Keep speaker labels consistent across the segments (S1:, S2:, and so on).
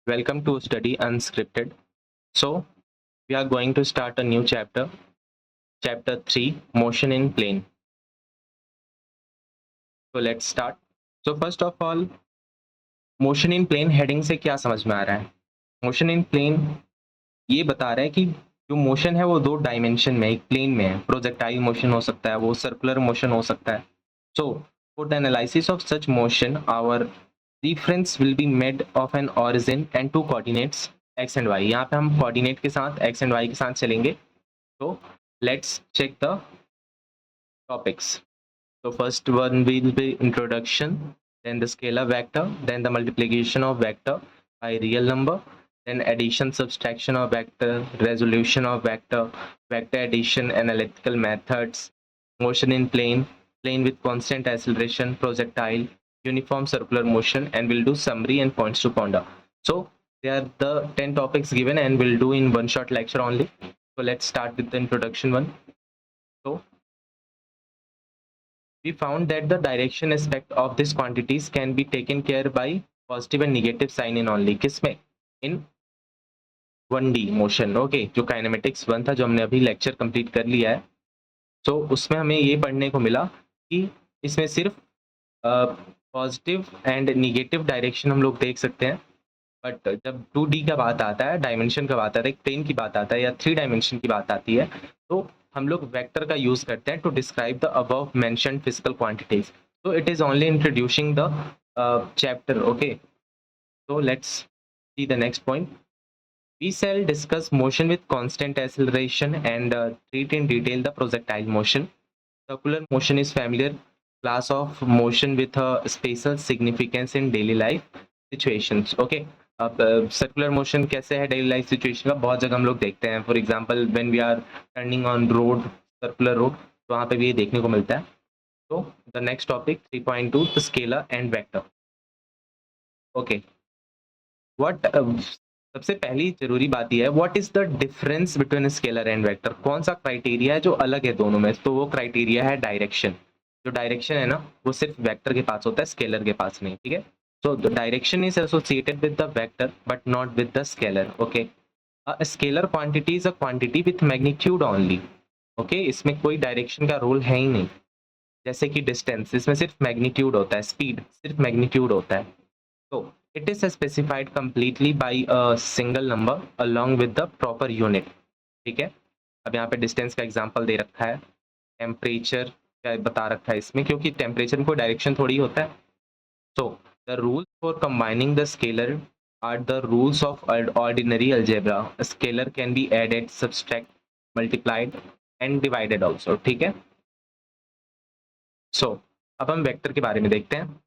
S1: Welcome to Study Unscripted. So, we are going to start a new chapter, Chapter 3 Motion in Plane. So, let's start. So, first of all, Motion in Plane heading से क्या समझ में आ रहा है? Motion in Plane ये बता रहा है कि जो मोशन है वो दो डायमेंशन में, एक प्लेन में है. प्रोजेक्टाइल मोशन हो सकता है, वो सर्कुलर मोशन हो सकता है. So, for the analysis of such motion, our reference will be made of an origin and two coordinates x and y. यहाँ पे हम coordinate के साथ x and y के साथ चलेंगे. So, let's check the topics. So, first one will be introduction, then the scalar vector, then the multiplication of vector by real number, then addition, subtraction of vector, resolution of vector, vector addition, analytical methods, motion in plane, plane with constant acceleration, projectile, uniform circular motion, and we'll do summary and points to ponder. So, they are the 10 topics given and we'll do in one short lecture only. So, let's start with the introduction one. So, we found that the direction aspect of these quantities can be taken care by positive and negative sign in only. किसमें? In 1D motion. Okay, जो kinematics 1 था, जो हमने अभी lecture complete कर लिया है. तो उसमें हमें ये पढ़ने को मिला कि इसमें सिर्फ पॉजिटिव एंड निगेटिव डायरेक्शन हम लोग देख सकते हैं. बट जब 2D का बात आता है, डायमेंशन का बात आता है, एक प्लेन की बात आता है या 3 डायमेंशन की बात आती है, तो हम लोग वेक्टर का यूज करते हैं to describe the above mentioned physical quantities. so it is only introducing the chapter. Okay, so let's see the next point. We shall discuss motion with constant acceleration and treat in detail the projectile motion. Circular motion is familiar class of motion with a special significance in daily life situations. Okay, अब circular motion कैसे है daily life situation का, बहुत जगह हम लोग देखते हैं. For example when we are turning on road, circular road, तो वहाँ पे भी ये देखने को मिलता है. तो the next topic 3.2 the scalar and vector. Okay, what सबसे पहली जरूरी बात यह है, what is the difference between scalar and vector. कौन सा क्राइटेरिया है जो अलग है दोनों में? तो वो क्राइटेरिया है डायरेक्शन. जो डायरेक्शन है ना, वो सिर्फ वेक्टर के पास होता है, स्केलर के पास नहीं. ठीक है, so the direction is associated with the vector but not with the scalar. Okay, a scalar quantity is a quantity with magnitude only. Okay, इसमें कोई डायरेक्शन का रोल है ही नहीं. जैसे कि डिस्टेंस, इसमें सिर्फ मैग्नीट्यूड होता है, स्पीड सिर्फ मैग्नीट्यूड होता है. तो it is specified completely by a single number along with the proper unit. ठीक है, अब यहाँ पे डिस्टेंस का एग्जांपल दे रखा है, टेम्परेचर का बता रखा है इसमें, क्योंकि टेम्परेचर में कोई डायरेक्शन थोड़ी होता है. So, the rules for combining the scalar are the rules of ordinary algebra. A scalar can be added, subtract, multiplied and divided also. ठीक है. So, अब हम वेक्टर के बारे में देखते हैं.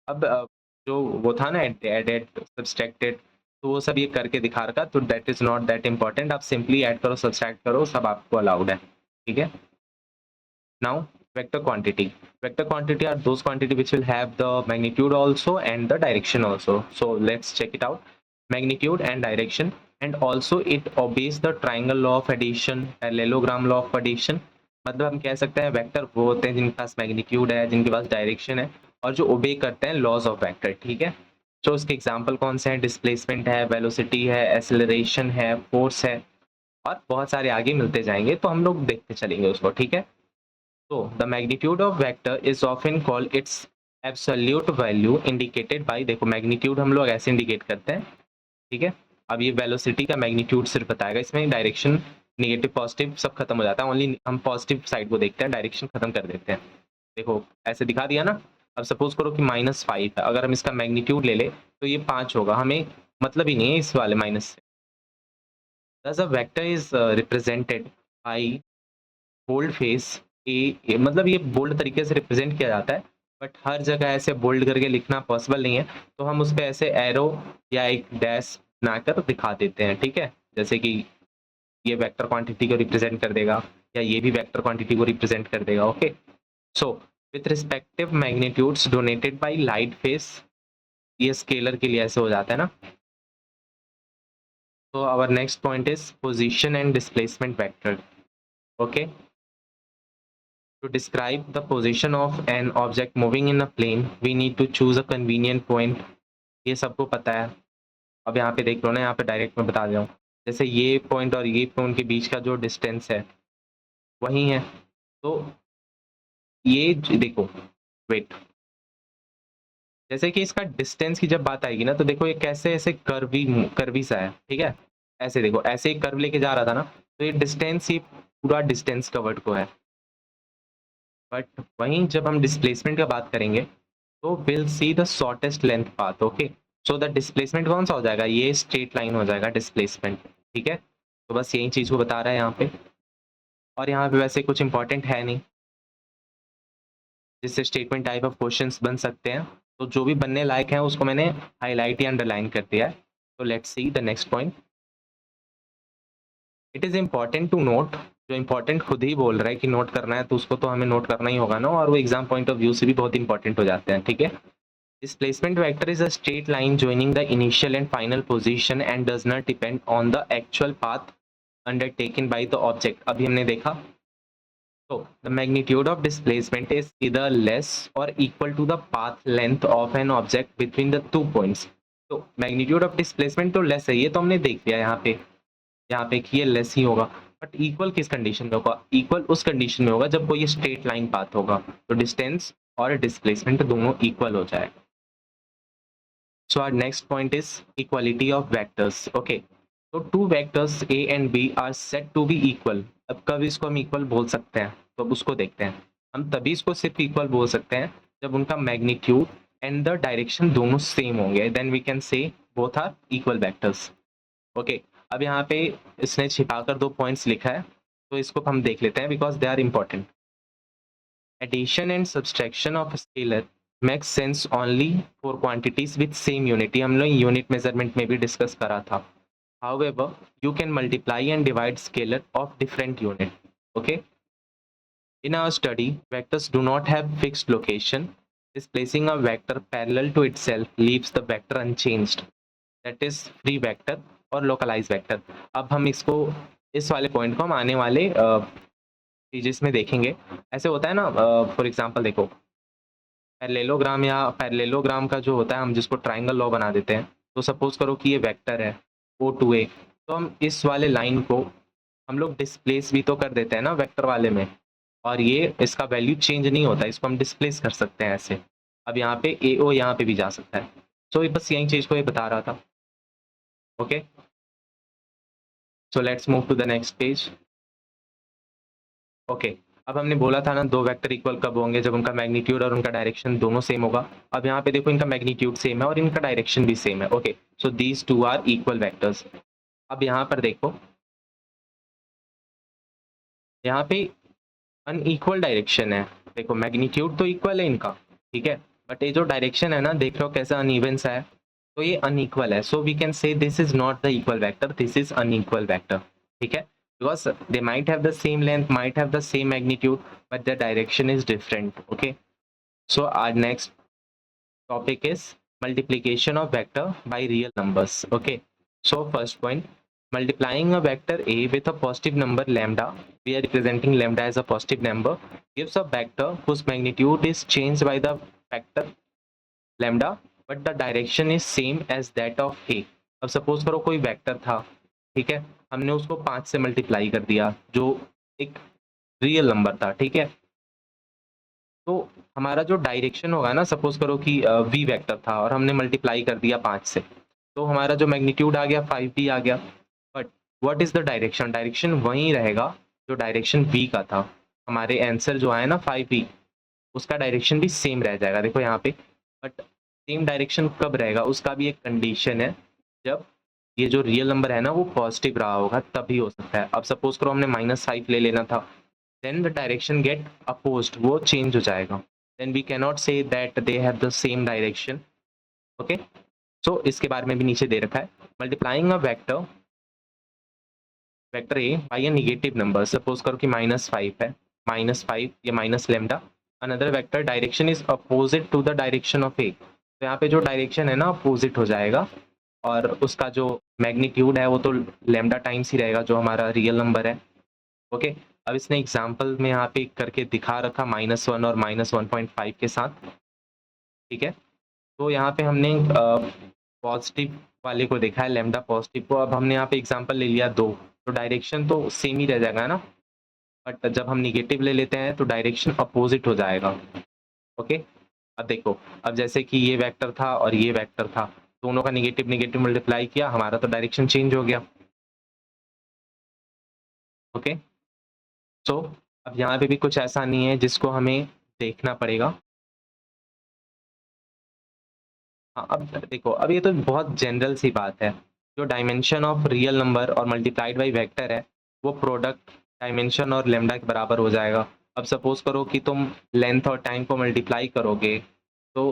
S1: अब जो वो था ना, एडेड, सब्सट्रैक्टेड, तो वो सब ये करके दिखा रखा, तो that is not that important. आप सिंपली ऐड करो, सब्सट्रैक्ट करो, सब आपको अलाउड है. ठीक है. Now, vector quantity. Vector quantity are those quantity which will have the magnitude also and the direction also. So let's check it out. Magnitude and direction, and also it obeys the triangle law of addition, parallelogram law of addition. मतलब हम कह सकते हैं vector वो होते हैं जिनके पास magnitude है, जिनके पास डायरेक्शन है, और जो ओबे करते हैं लॉज ऑफ वेक्टर. ठीक है, तो उसके एग्जांपल कौन से हैं? डिस्प्लेसमेंट है, वेलोसिटी है, एक्सेलरेशन है, फोर्स है, और बहुत सारे आगे मिलते जाएंगे, तो हम लोग देखते चलेंगे उसको. ठीक है. So the magnitude of vector is often called its absolute value indicated by, देखो मैग्नीट्यूड हम लोग ऐसे इंडिकेट करते हैं. ठीक है, अब ये वेलोसिटी का मैग्नीट्यूड सिर्फ बताएगा, इसमें डायरेक्शन नेगेटिव पॉजिटिव सब खत्म हो जाता है, ओनली हम पॉजिटिव साइड को देखते हैं, डायरेक्शन खत्म कर देते हैं. देखो ऐसे दिखा दिया ना. अब सपोज करो कि -5 है, अगर हम इसका मैग्नीट्यूड ले ले तो ये 5 होगा, हमें मतलब ही नहीं है इस वाले माइनस से. Thus a vector is represented by bold face A, मतलब ये बोल्ड तरीके से रिप्रेजेंट किया जाता है, बट हर जगह ऐसे बोल्ड करके लिखना पॉसिबल नहीं है, तो हम उस पर ऐसे एरो या एक डैश बनाकर दिखा देते हैं. ठीक है, जैसे कि ये वेक्टर क्वांटिटी को रिप्रेजेंट कर देगा, या ये भी वेक्टर क्वांटिटी को रिप्रेजेंट कर देगा. Okay, so with respective magnitudes donated by light face, ये स्केलर के लिए ऐसे हो जाता है ना. तो our next point is position and displacement vector. Okay, to describe the position of an object moving in a plane, we need to choose a convenient point. ये सबको पता है. अब यहाँ पे देख लो ना, यहाँ पे डायरेक्ट मैं बता दे रहा हूँ, जैसे ये पॉइंट और ये पॉइंट के बीच का जो डिस्टेंस है वही है। तो ये देखो, वेट, जैसे कि इसका डिस्टेंस की जब बात आएगी ना, तो देखो ये कैसे ऐसे कर्वी सा है, ठीक है। ऐसे देखो, ऐसे एक कर्व लेके जा रहा था ना, तो ये डिस्टेंस ही पूरा डिस्टेंस कवर्ड को है। बट वहीं जब हम डिस्प्लेसमेंट का बात करेंगे तो will see the shortest length path. Okay, so the displacement कौन सा हो जाएगा, ये स्ट्रेट लाइन हो जाएगा डिस्प्लेसमेंट, ठीक है। तो बस यही चीज को बता रहा है यहाँ पे, और यहाँ पे वैसे कुछ इंपॉर्टेंट है नहीं जिससे स्टेटमेंट टाइप ऑफ क्वेश्चंस बन सकते हैं। तो जो भी बनने लायक है उसको मैंने हाईलाइट या अंडरलाइन कर दिया है। तो let's see the next point. It is important to note, जो इम्पोर्टेंट खुद ही बोल रहा है कि नोट करना है, तो उसको तो हमें नोट करना ही होगा ना, और वो एग्जाम पॉइंट ऑफ व्यू से भी बहुत इंपॉर्टेंट हो जाते हैं, ठीक है। Displacement vector is a straight line joining the initial and final position and does not depend on the actual path undertaken by the object. अभी हमने देखा, so the magnitude of displacement is either less or equal to the path length of an object between the 2 points. तो magnitude of displacement तो less है, ये तो हमने देख लिया यहाँ पे कि ये less ही होगा। बट इक्वल किस कंडीशन में होगा, इक्वल उस कंडीशन में होगा जब कोई स्ट्रेट लाइन पाथ होगा, तो डिस्टेंस और डिस्प्लेसमेंट दोनों इक्वल हो जाएगा। So our next point is equality of vectors. Okay, तो two vectors a and b are said to be equal. अब कब इसको हम equal बोल सकते हैं, तो अब उसको देखते हैं। हम तभी इसको सिर्फ equal बोल सकते हैं जब उनका magnitude and the direction दोनों same होंगे, then we can say both are equal vectors. Okay, अब यहाँ पे इसने छिपाकर 2 points लिखा है, तो इसको हम देख लेते हैं because they are important. Addition and subtraction of a scalar makes sense only for quantities with same unit. हम लोग यूनिट मेजरमेंट में भी डिस्कस करा था। However, you can multiply and divide scalar of different unit. Okay. In our study, vectors do not have fixed location. Displacing a vector parallel to itself leaves the vector unchanged. That is free vector और localized vector. अब हम इसको, इस वाले point को हम आने वाले पेजेस में देखेंगे। ऐसे होता है ना, फॉर एग्जांपल देखो, पैरेललोग्राम या पैरेललोग्राम का जो होता है, हम जिसको ट्राइंगल लॉ बना देते हैं। तो सपोज करो कि ये वेक्टर है O2A, तो हम इस वाले लाइन को हम लोग डिस्प्लेस भी तो कर देते हैं ना वेक्टर वाले में, और ये इसका वैल्यू चेंज नहीं होता, इसको हम डिस्प्लेस कर सकते हैं ऐसे। अब यहाँ पे AO यहाँ पे भी जा सकता है। सो बस यही चीज को ये बता रहा था। Okay, so let's move to the next page. Okay, अब हमने बोला था ना, दो वेक्टर इक्वल कब होंगे, जब उनका मैग्नीट्यूड और उनका डायरेक्शन दोनों सेम होगा। अब यहाँ पे देखो, इनका मैग्नीट्यूड सेम है और इनका डायरेक्शन भी सेम है। Okay, so these two are equal vectors. अब यहाँ पर देखो, यहाँ पे अनइक्वल डायरेक्शन है। देखो मैग्नीट्यूड तो इक्वल है इनका, ठीक है, बट ये जो डायरेक्शन है ना, देख रहे हो कैसा अनइवन सा है, तो ये अनइक्वल है। So we can say this is not the equal vector, this is unequal vector, ठीक है, because they might have the same length, might have the same magnitude, but their direction is different. Okay, so our next topic is multiplication of vector by real numbers. Okay, so first point, multiplying a vector a with a positive number lambda, we are representing lambda as a positive number, gives a vector whose magnitude is changed by the factor lambda but the direction is same as that of a. अब suppose करो कोई vector था, ठीक है, हमने उसको 5 से multiply कर दिया, जो एक रियल नंबर था, ठीक है। तो हमारा जो डायरेक्शन होगा ना, सपोज करो कि v वेक्टर था और हमने मल्टीप्लाई कर दिया 5 से, तो हमारा जो मैग्नीट्यूड आ गया 5v आ गया। But what is the direction, direction वही रहेगा जो डायरेक्शन v का था। हमारे आंसर जो आया ना 5v, उसका डायरेक्शन भी सेम रह जाएगा। देखो यहाँ पे, बट सेम डायरेक्शन कब रहेगा, उसका भी एक कंडीशन है, जब ये जो रियल नंबर है ना वो पॉजिटिव रहा होगा तभी हो सकता है। अब सपोज करो हमने -5 ले लेना था, then the direction gets opposed, वो चेंज हो जाएगा, then we can not say that they have the same direction. Okay, so इसके बारे में भी नीचे दे रखा है। Multiplying a vector vector A by a negative number, suppose करो कि -5 है, -5 या minus lambda, another vector direction is opposite to the direction of A, तो यहाँ पे जो डायरेक्शन है ना अपोजिट हो जाएगा, और उसका जो मैग्नीट्यूड है वो तो लेमडा टाइम्स ही रहेगा जो हमारा रियल नंबर है। ओके, अब इसने एग्जाम्पल में यहाँ पे करके दिखा रखा -1 और -1.5 के साथ, ठीक है। तो यहाँ पे हमने पॉजिटिव वाले को देखा है, लैम्डा पॉजिटिव को। अब हमने यहाँ पे एग्जांपल ले लिया 2, तो डायरेक्शन तो सेम ही रह जाएगा ना, बट जब हम निगेटिव ले लेते हैं तो डायरेक्शन अपोजिट हो जाएगा। ओके, अब देखो, अब जैसे कि ये वेक्टर था और ये वेक्टर था, दोनों का निगेटिव निगेटिव मल्टीप्लाई किया, हमारा तो डायरेक्शन चेंज हो गया। ओके, सो अब यहाँ पे भी कुछ ऐसा नहीं है जिसको हमें देखना पड़ेगा। हाँ, अब देखो, अब ये तो बहुत जनरल सी बात है, जो डायमेंशन ऑफ रियल नंबर और मल्टीप्लाइड बाई वेक्टर है वो प्रोडक्ट डायमेंशन और लेमडा के बराबर हो जाएगा। अब सपोज करो कि तुम लेंथ और टाइम को मल्टीप्लाई करोगे तो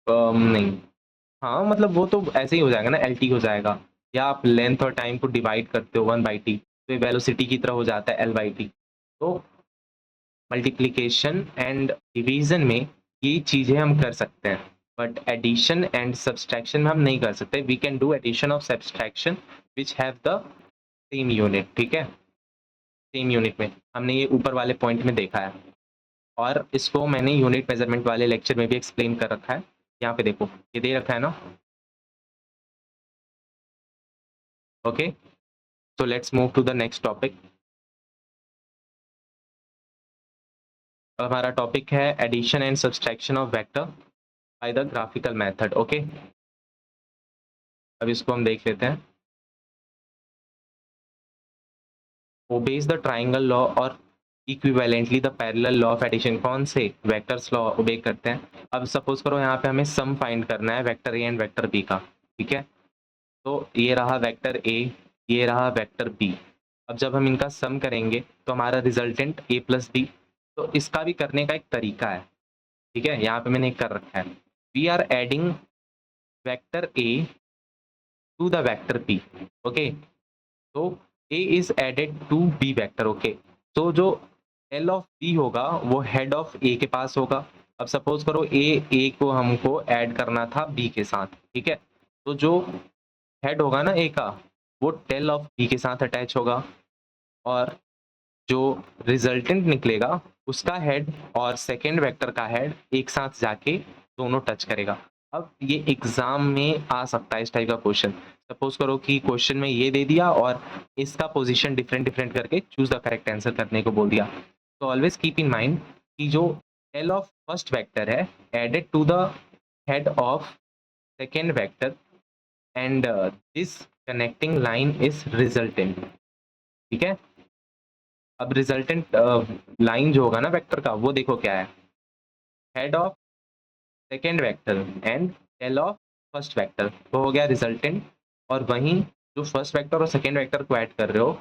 S1: नहीं, हाँ मतलब वो तो ऐसे ही हो जाएगा ना, एल टी हो जाएगा, या आप लेंथ और टाइम को डिवाइड करते हो 1/t तो ये वेलोसिटी की तरह हो जाता है L/t। तो मल्टीप्लिकेशन एंड डिवीजन में ये चीजें हम कर सकते हैं, बट एडिशन एंड सब्सट्रैक्शन में हम नहीं कर सकते। We can do addition of subtraction which have the same unit, ठीक है, सेम यूनिट में हमने ये ऊपर वाले पॉइंट में देखा है, और इसको मैंने यूनिट मेजरमेंट वाले लेक्चर में भी एक्सप्लेन कर रखा है। यहाँ पे देखो, ये दे रखा है ना। Okay, so let's move to the next topic। अब हमारा टॉपिक है addition and subtraction of vector by the graphical method. Okay, अब इसको हम देख लेते हैं। ओबेज द ट्राइंगल लॉ और equivalently the parallel law of addition. कौन से वेक्टर्स लॉ ओबे करते हैं? अब सपोज करो यहाँ पे हमें सम फाइंड करना है vector A and vector B का, ठीक है, तो ये रहा वेक्टर ए, ये रहा वेक्टर बी। अब जब हम इनका सम करेंगे तो हमारा रिजल्टेंट ए प्लस बी। तो इसका भी करने का एक तरीका है, ठीक है, यहाँ पे मैंने एक कर रखा है। We are adding vector A to the vector B. Okay, तो A is added to B vector. Okay, तो जो एल ऑफ बी होगा वो हेड ऑफ ए के पास होगा। अब सपोज करो ए को हमको ऐड करना था बी के साथ, ठीक है, तो जो हेड होगा ना ए का वो टेल ऑफ बी के साथ अटैच होगा, और जो रिजल्टेंट निकलेगा उसका हेड और सेकेंड वेक्टर का हेड एक साथ जाके दोनों टच करेगा। अब ये एग्जाम में आ सकता है इस टाइप का क्वेश्चन। सपोज करो कि क्वेश्चन में ये दे दिया और इसका पोजीशन डिफरेंट डिफरेंट करके चूज द करेक्ट आंसर करने को बोल दिया। तो ऑलवेज कीप इन माइंड कि जो एल ऑफ फर्स्ट वेक्टर है added to the head of second vector and this connecting line is resultant, ठीक है। अब रिजल्टेंट लाइन जो होगा ना वेक्टर का वो देखो क्या है, head of second vector and tail of first vector, तो हो गया रिजल्टेंट। और वहीं जो फर्स्ट वेक्टर और सेकेंड वेक्टर को ऐड कर रहे हो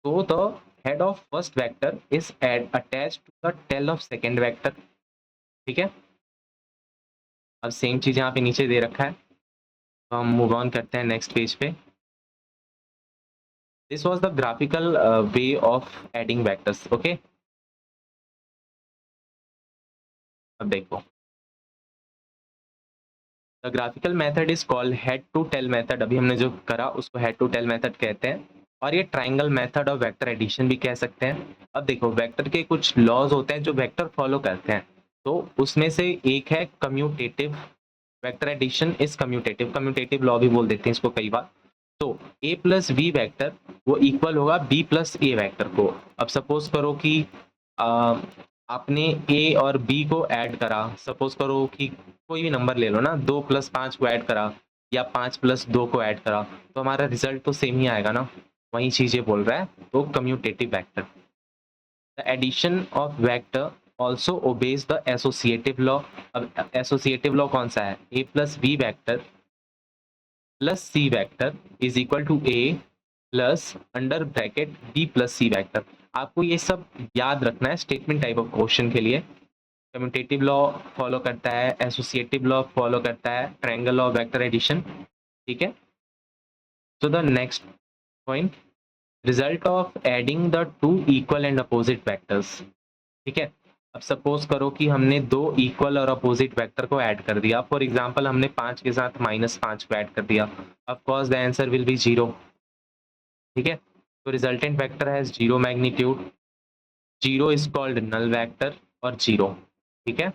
S1: तो the head of first vector is attach to the tail of second vector, ठीक है। अब सेम चीज यहाँ पे नीचे दे रखा है, तो हम मूव ऑन करते हैं नेक्स्ट पेज पे। This was the graphical way of adding vectors. Okay, अब देखो, the graphical method is called head to tail method. अभी हमने जो करा उसको हेड टू टेल मेथड कहते हैं, और ये ट्राइंगल मेथड और वेक्टर एडिशन भी कह सकते हैं। अब देखो, वेक्टर के कुछ लॉज होते हैं जो वेक्टर फॉलो करते हैं, तो उसमें से एक है commutative. Vector addition is commutative, commutative law भी बोल देते हैं इसको कई बार। तो ए प्लस बी वैक्टर वो इक्वल होगा बी प्लस ए वैक्टर को। अब सपोज करो कि आपने ए और बी को ऐड करा, सपोज करो कि कोई भी नंबर ले लो ना, 2 + 5 को ऐड करा या 5 + 2 को ऐड करा, तो हमारा रिजल्ट तो सेम ही आएगा ना, वही चीज ये बोल रहा है, तो commutative vector. The addition of vector also obeys the associative law. अब एसोसिएटिव लॉ कौन सा है, A plus B vector plus C vector is equal to A plus under bracket B plus C vector. आपको ये सब याद रखना है स्टेटमेंट टाइप ऑफ क्वेश्चन के लिए। कम्यूटेटिव लॉ फॉलो करता है, एसोसिएटिव लॉ फॉलो करता है, ट्रायंगल लॉ, वेक्टर एडिशन, ठीक है। So the next point, result of adding the two equal and opposite vectors, ठीक है। अब सपोज करो कि हमने दो इक्वल और अपोजिट वेक्टर को ऐड कर दिया, फॉर एग्जांपल हमने 5 के साथ -5 को ऐड कर दिया, of course the answer will be 0, ठीक है। तो resultant vector has 0 magnitude, 0 is called null vector और 0, ठीक है।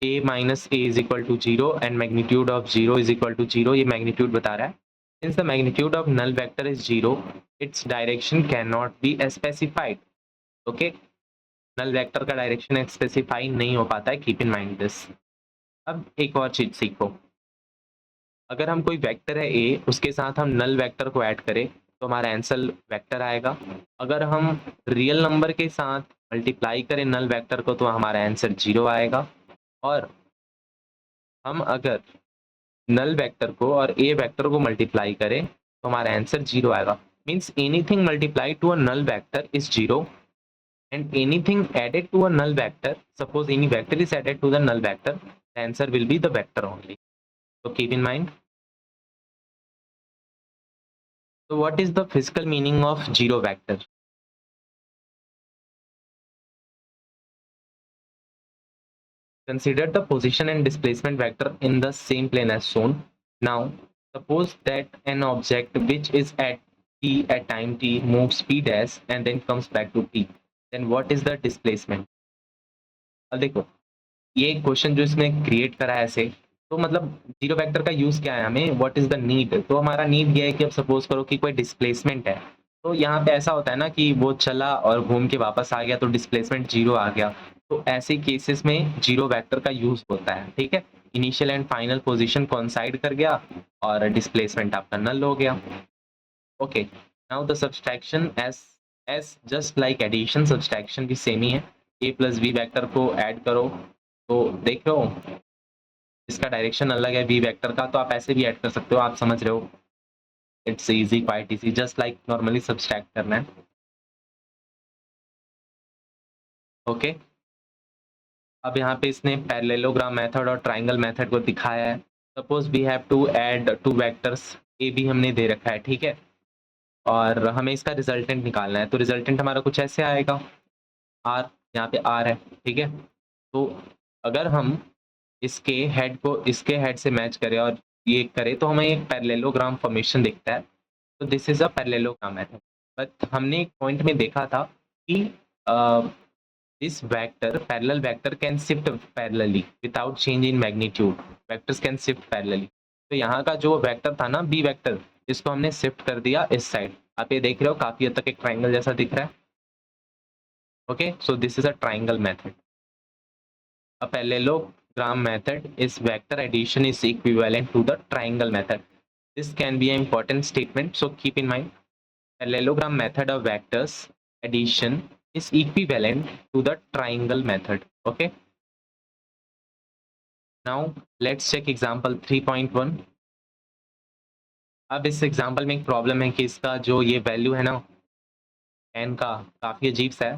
S1: a minus A is equal to 0 and magnitude of 0 is equal to 0, ये मैग्नीट्यूड बता रहा है. Since the magnitude of null vector is 0, its direction can not be specified. Okay, null vector का direction specify नहीं हो पाता है, keep in mind this. अब एक और चीज सीखो, अगर हम कोई वेक्टर है ए, उसके साथ हम नल वेक्टर को ऐड करें तो हमारा आंसर वेक्टर आएगा. अगर हम रियल नंबर के साथ मल्टीप्लाई करें नल वेक्टर को तो हमारा आंसर 0 आएगा. और हम अगर नल वेक्टर को और ए वेक्टर को मल्टीप्लाई करें तो हमारा आंसर 0 आएगा. Means anything multiply to a null vector is 0 and anything added to a null vector, suppose any vector is added to the null vector, the answer will be the vector only. So keep in mind. So what is the physical meaning of zero vector? Consider the position and displacement vector in the same plane as shown. Now suppose that an object which is at t at time t moves p dash and then comes back to t, then what is the displacement? अब देखो ये question जो इसमें create करा है ऐसे, तो मतलब जीरो वेक्टर का यूज क्या है हमें, व्हाट इज द नीड. तो हमारा नीड ये है कि अब सपोज करो कि कोई डिस्प्लेसमेंट है, तो यहाँ पे ऐसा होता है ना कि वो चला और घूम के वापस आ गया तो डिस्प्लेसमेंट 0 आ गया. तो ऐसे केसेस में जीरो वेक्टर का यूज होता है. ठीक है, initial and final position coincide कर गया और डिस्प्लेसमेंट आपका नल हो गया. Okay, now the subtraction as just like addition, subtraction भी सेम ही है. ए प्लस बी वेक्टर को ऐड करो तो देखो इसका डायरेक्शन अलग है वी वेक्टर का, तो आप ऐसे भी ऐड कर सकते हो, आप समझ रहे हो. It's easy, quite easy, just like normally subtract करना है. ओके, अब यहाँ पे इसने पैरेललोग्राम मेथड और ट्राइंगल मेथड को दिखाया है. Suppose we have to add two vectors, A B हमने दे रखा है. ठीक है, और हमें इसका रिजल्टेंट निकालना है. तो रिजल्टेंट हमारा कुछ ऐसे आएगा, आर, यहाँ पे आर है. ठीक है, तो अगर हम इसके हेड को इसके हेड से मैच करें और ये करें तो हमें एक पैरेललोग्राम फॉर्मेशन दिखता है. तो this is a parallelogram method. But हमने एक पॉइंट में देखा था कि this vector parallel vector can shift parallelly without change in magnitude. Vectors can shift parallelly. तो यहाँ का जो वेक्टर था ना बी वेक्टर, इसको हमने शिफ्ट कर दिया इस साइड. आप ये देख रहे हो काफी हद तक एक ट्राइंगल जैसा दिख रहा है. Okay, so this is a triangle method. A parallelogram method is vector addition is equivalent to the triangle method. This can be an important statement, so keep in mind. Parallelogram method of vectors addition is equivalent to the triangle method. Okay. Now let's check example 3.1. अब इस example में एक problem है कि इसका जो ये value है ना एन का, काफ़ी अजीब सा है.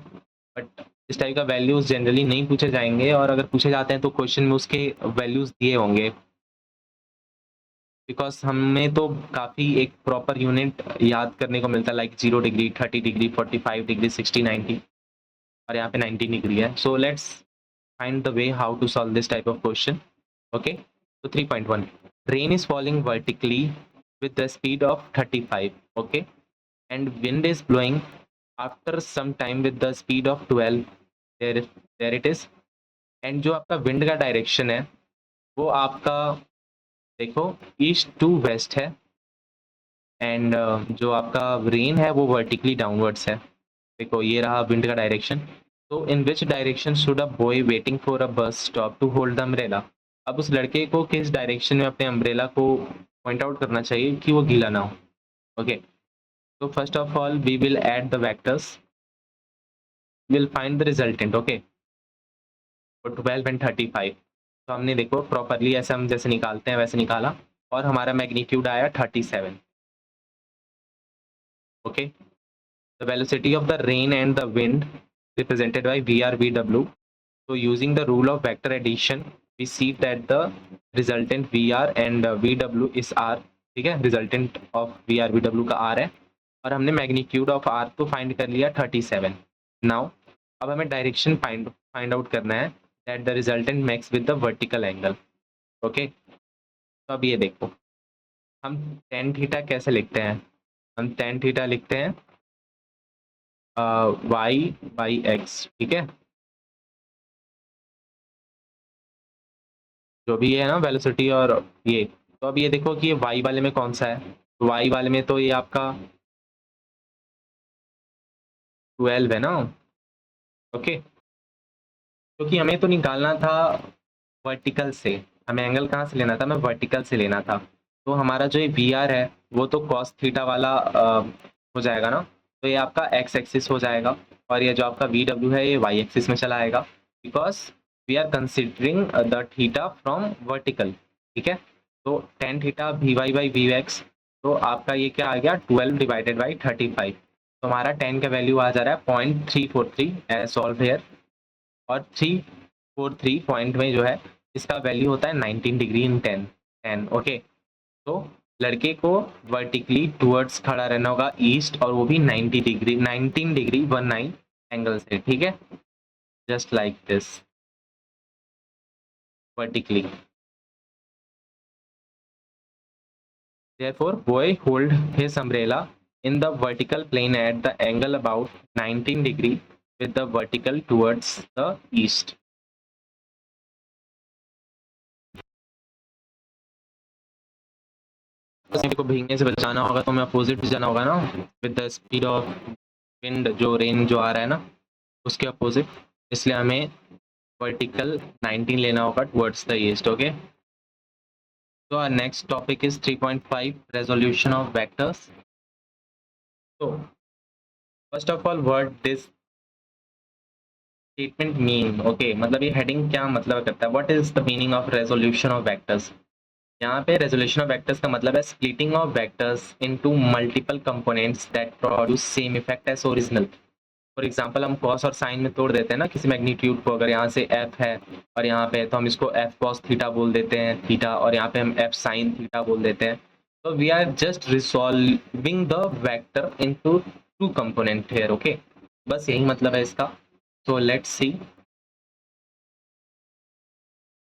S1: बट इस टाइप का वैल्यूज जनरली नहीं पूछे जाएंगे, और अगर पूछे जाते हैं तो क्वेश्चन में उसके वैल्यूज दिए होंगे. बिकॉज हमें तो काफ़ी एक प्रॉपर यूनिट याद करने को मिलता है, लाइक 0 डिग्री, 30 डिग्री, 45 डिग्री, 60, 90, और यहाँ पे 90 डिग्री है. So let's find the way how to solve this type of question. Okay, तो 3.1, rain is falling vertically with the speed of 35. Okay, and wind is blowing after some time with the speed of 12. there it is. and जो आपका wind का direction है वो आपका देखो east to waste है, and जो आपका रेन है वो वर्टिकली डाउनवर्ड्स है. देखो ये रहा विंड का डायरेक्शन. तो in which direction should a boy waiting for a bus stop to hold the umbrella. अब उस लड़के को किस डायरेक्शन में अपने अम्ब्रेला को पॉइंट आउट करना चाहिए कि वो गीला ना हो. Okay, so first of all we will add the vectors, we'll find the resultant. Okay, so 12 and 35. तो हमने देखो प्रॉपरली ऐसे हम जैसे निकालते हैं वैसे निकाला और हमारा मैग्नीट्यूड आया 37. Okay, the velocity of the rain and the wind represented by VR VW. so using the rule of vector addition we see that the resultant VR and VW is R. ठीक है, resultant of VR VW का R है, और हमने magnitude of R तो find कर लिया 37. Now अब हमें डायरेक्शन फाइंड आउट करना है that the resultant makes with the vertical angle. Okay, तो अब ये देखो हम tan थीटा कैसे लिखते हैं. हम tan थीटा लिखते हैं y by x. ठीक है, जो भी है ना वेलोसिटी और ये। तो अब ये देखो कि ये y वाले में कौन सा है, y वाले में तो ये आपका 12 है ना। ओके, क्योंकि हमें तो निकालना था वर्टिकल से, हमें एंगल कहाँ से लेना था, हमें वर्टिकल से लेना था। तो हमारा जो ये वी आर है वो तो कॉस थीटा वाला हो जाएगा ना, तो ये आपका एक्स एक्सिस हो जाएगा, और ये जो आपका वी डब्ल्यू है ये वाई एक्सिस में चला आएगा, because we are considering the theta from vertical. ठीक है, तो tan theta V Y by V X, तो आपका ये क्या आ गया 12 डिवाइडेड बाई 35। तो हमारा 10 का वैल्यू आ जा रहा है 0.343 एज सॉल्व हेयर, और 343 पॉइंट में जो है इसका वैल्यू होता है 19 डिग्री इन 10। ओके, तो लड़के को वर्टिकली टुवर्ड्स खड़ा रहना होगा ईस्ट, और वो भी 90 डिग्री 19 डिग्री 19 एंगल से। ठीक है, just like this vertically. Therefore, boy hold his umbrella in the vertical plane at the angle about 19 degree with the vertical towards the east. किसी को भीगने से बचाना होगा तो हमें अपोजिट जाना होगा ना, with the speed of wind, जो रेन जो आ रहा है ना उसके अपोजिट, इसलिए हमें वर्टिकल 19 लेना होगा towards the east. Okay, so our next topic is 3.5 resolution of vectors. So first of all, what this statement mean? Okay, मतलब ये heading क्या मतलब करता है, what is the meaning of resolution of vectors? यहाँ पे resolution of vectors का मतलब है splitting of vectors into multiple components that produce same effect as original. For example हम कॉस और साइन में तोड़ देते हैं ना किसी मैग्नीट्यूड को, अगर यहाँ से एफ है और यहाँ पे तो हम इसको एफ कॉस थीटा बोल देते हैं थीटा, और यहाँ पे हम एफ साइन थीटा बोल देते हैं। तो we are just resolving the vector into two component here. Okay, बस यही मतलब है इसका। तो लेट्स सी,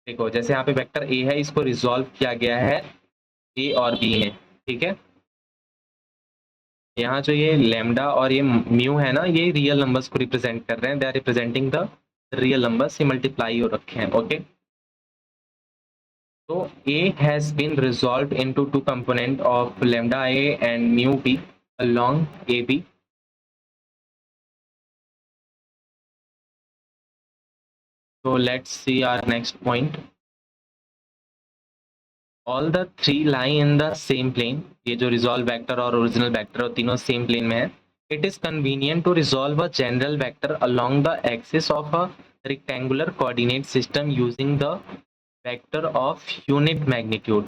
S1: देखो जैसे यहाँ पे वेक्टर ए है, इसको रिजॉल्व किया गया है ए और बी में। ठीक है, यहाँ जो ये लेमडा और ये म्यू है ना, ये रियल नंबर्स को रिप्रेजेंट कर रहे हैं, they are representing the real numbers, ये मल्टीप्लाई हो रखे हैं। ओके, तो a has been resolved into two component of lambda a and mu b along ab. So let's see our next point. All the three lie in the same plane. ये जो resolve vector और original vector और तीनों same plane में है. It is convenient to resolve a general vector along the axis of a rectangular coordinate system using the vector of unit magnitude.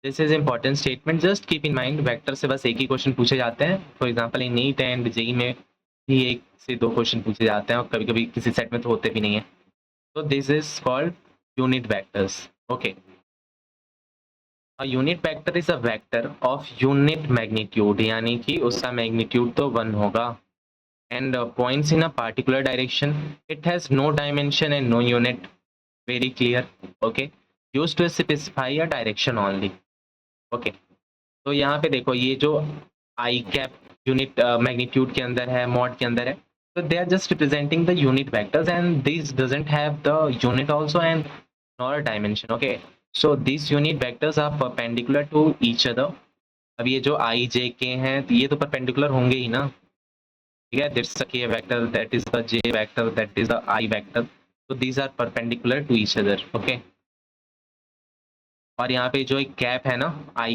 S1: This is important statement, just keep in mind vector से बस एक ही question पूछे जाते हैं। For example in NEET and JEE में भी एक से दो क्वेश्चन पूछे जाते हैं, और कभी कभी किसी सेट में तो होते भी नहीं है। तो this is called unit vectors. Okay, a unit vector is a vector of unit magnitude, यानी कि उसका मैग्नीट्यूड तो 1 होगा, and points in a particular direction, it has no dimension and no unit, very clear. Okay, used to specify a direction only. Okay, तो यहाँ पे देखो ये जो आई कैप यूनिट मैग्नीट्यूड के अंदर है, मॉड के अंदर है, तो they are just representing the unit vectors and this doesn't have the unit also and nor dimension. Okay, so this unit vectors are perpendicular to each other. अब ये जो आई जे के हैं तो ये तो परपेंडिकुलर होंगे ही ना। ठीक है, दिस के vector, that is the J vector, that is the I vector, so these are perpendicular to each other. Okay, और यहाँ पे जो एक कैप है ना, आई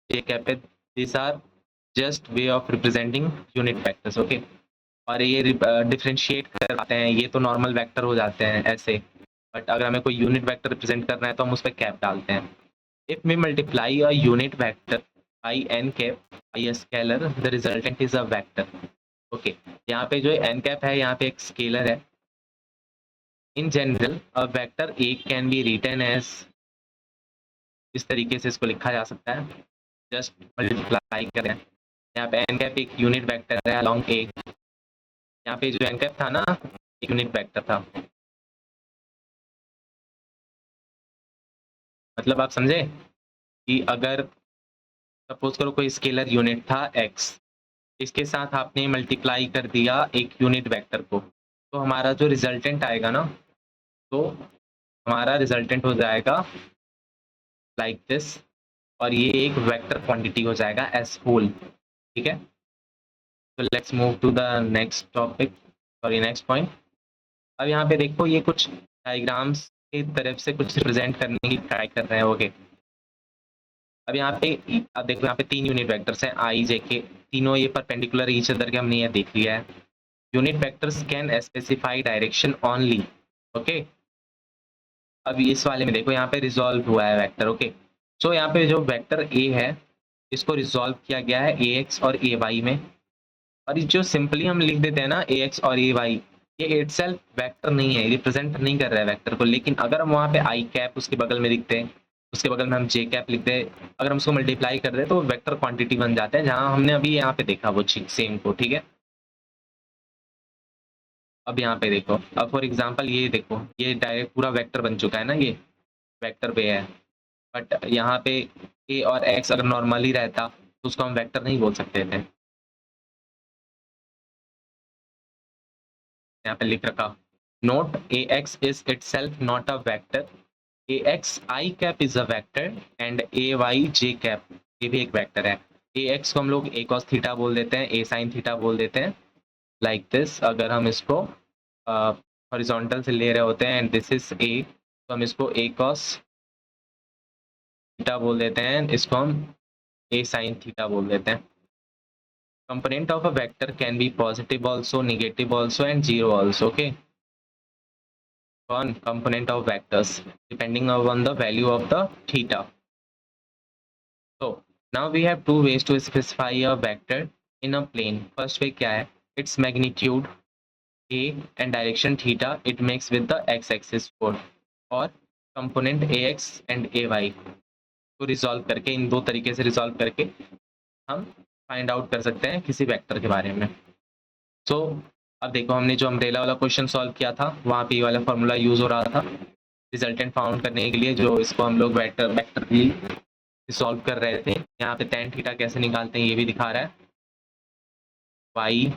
S1: ये कैप है, these are just way of representing unit vectors. Okay, और ये डिफरेंशिएट कर पाते हैं, ये तो नॉर्मल वेक्टर हो जाते हैं ऐसे, बट अगर हमें कोई यूनिट वेक्टर रिप्रेजेंट करना है तो हम उस पर कैप डालते हैं। If we multiply a unit vector by N cap by a scalar, the resultant is a vector. Okay, यहाँ पे जो एन कैप है यहाँ पे एक स्केलर है। In general a vector A can be written as, इस तरीके से इसको लिखा जा सकता है, जस्ट मल्टीप्लाई करें। यहाँ पे एन कैप एक यूनिट वेक्टर है अलोंग ए, यहाँ पे जो एन कैप था ना एक यूनिट वेक्टर था। मतलब आप समझे कि अगर सपोज करो कोई स्केलर यूनिट था x, इसके साथ आपने मल्टीप्लाई कर दिया एक यूनिट वेक्टर को, तो हमारा जो रिजल्टेंट आएगा ना, तो हमारा रिजल्टेंट हो जाएगा लाइक दिस, और ये एक वेक्टर क्वांटिटी हो जाएगा एस होल, ठीक है। तो let's move to the next topic, sorry next point. अब यहाँ पे देखो ये कुछ डायग्राम्स की तरफ से कुछ रिप्रेजेंट करने की ट्राई कर रहे हैं, ओके। अब यहाँ पे, अब देखो यहाँ पे 3 यूनिट वेक्टर्स हैं आई जे के, तीनों ये परपेंडिकुलर ईच अदर के, हमने ये देख लिया है। Unit vectors can specify direction only, okay. अब इस वाले में देखो यहाँ पे रिजॉल्व हुआ है वेक्टर, ओके। सो यहाँ पे जो वेक्टर ए है इसको रिजॉल्व किया गया है ए एक्स और ए वाई में, और ये जो सिंपली हम लिख देते हैं ना ए एक्स और ए वाई, ये इटसेल्फ वेक्टर नहीं है, रिप्रेजेंट नहीं कर रहा है वेक्टर को। लेकिन अगर हम वहाँ पे आई कैप उसके बगल में लिखते हैं, उसके बगल में हम जे कैप लिखते हैं, अगर हम उसको मल्टीप्लाई कर रहे हैं तो वेक्टर क्वांटिटी बन जाता है, जहाँ हमने अभी यहाँ पे देखा वो चीज सेम को, ठीक है। अब यहाँ पे देखो, अब फॉर एग्जाम्पल ये देखो, ये डायरेक्ट पूरा वेक्टर बन चुका है ना, ये वेक्टर पे है। बट यहाँ पे ए और एक्स अगर नॉर्मली रहता तो उसको हम वेक्टर नहीं बोल सकते थे। यहाँ पे लिख रखा, note A X is itself not a vector, A X I cap is a vector and A Y J cap ये भी एक वेक्टर है। ए एक्स को हम लोग ए कॉस थीटा बोल देते हैं, ए साइन थीटा बोल देते हैं, लाइक दिस। अगर हम इसको हॉरिजॉन्टल से ले रहे होते हैं एंड दिस इज ए, तो हम इसको ए कॉस थीटा बोल देते हैं, इसको हम ए साइन थीटा बोल देते हैं। Component of a vector can be positive also, negative also, and zero also, okay. One component of vectors depending on the value of the theta. So now we have two ways to specify a vector in a plane. First way क्या है, its magnitude a and direction theta it makes with the x-axis for, और component ax and ay को resolve करके, इन दो तरीके से resolve करके हम फाइंड आउट कर सकते हैं किसी वेक्टर के बारे में। सो अब देखो, हमने जो अम्ब्रेला वाला क्वेश्चन सॉल्व किया था वहाँ पे ये वाला फॉर्मूला यूज हो रहा था रिजल्टेंट फाउंड करने के लिए, जो इसको हम लोग वेक्टर भी सॉल्व कर रहे थे। यहाँ पे tan थीटा कैसे निकालते हैं ये भी दिखा रहा है, y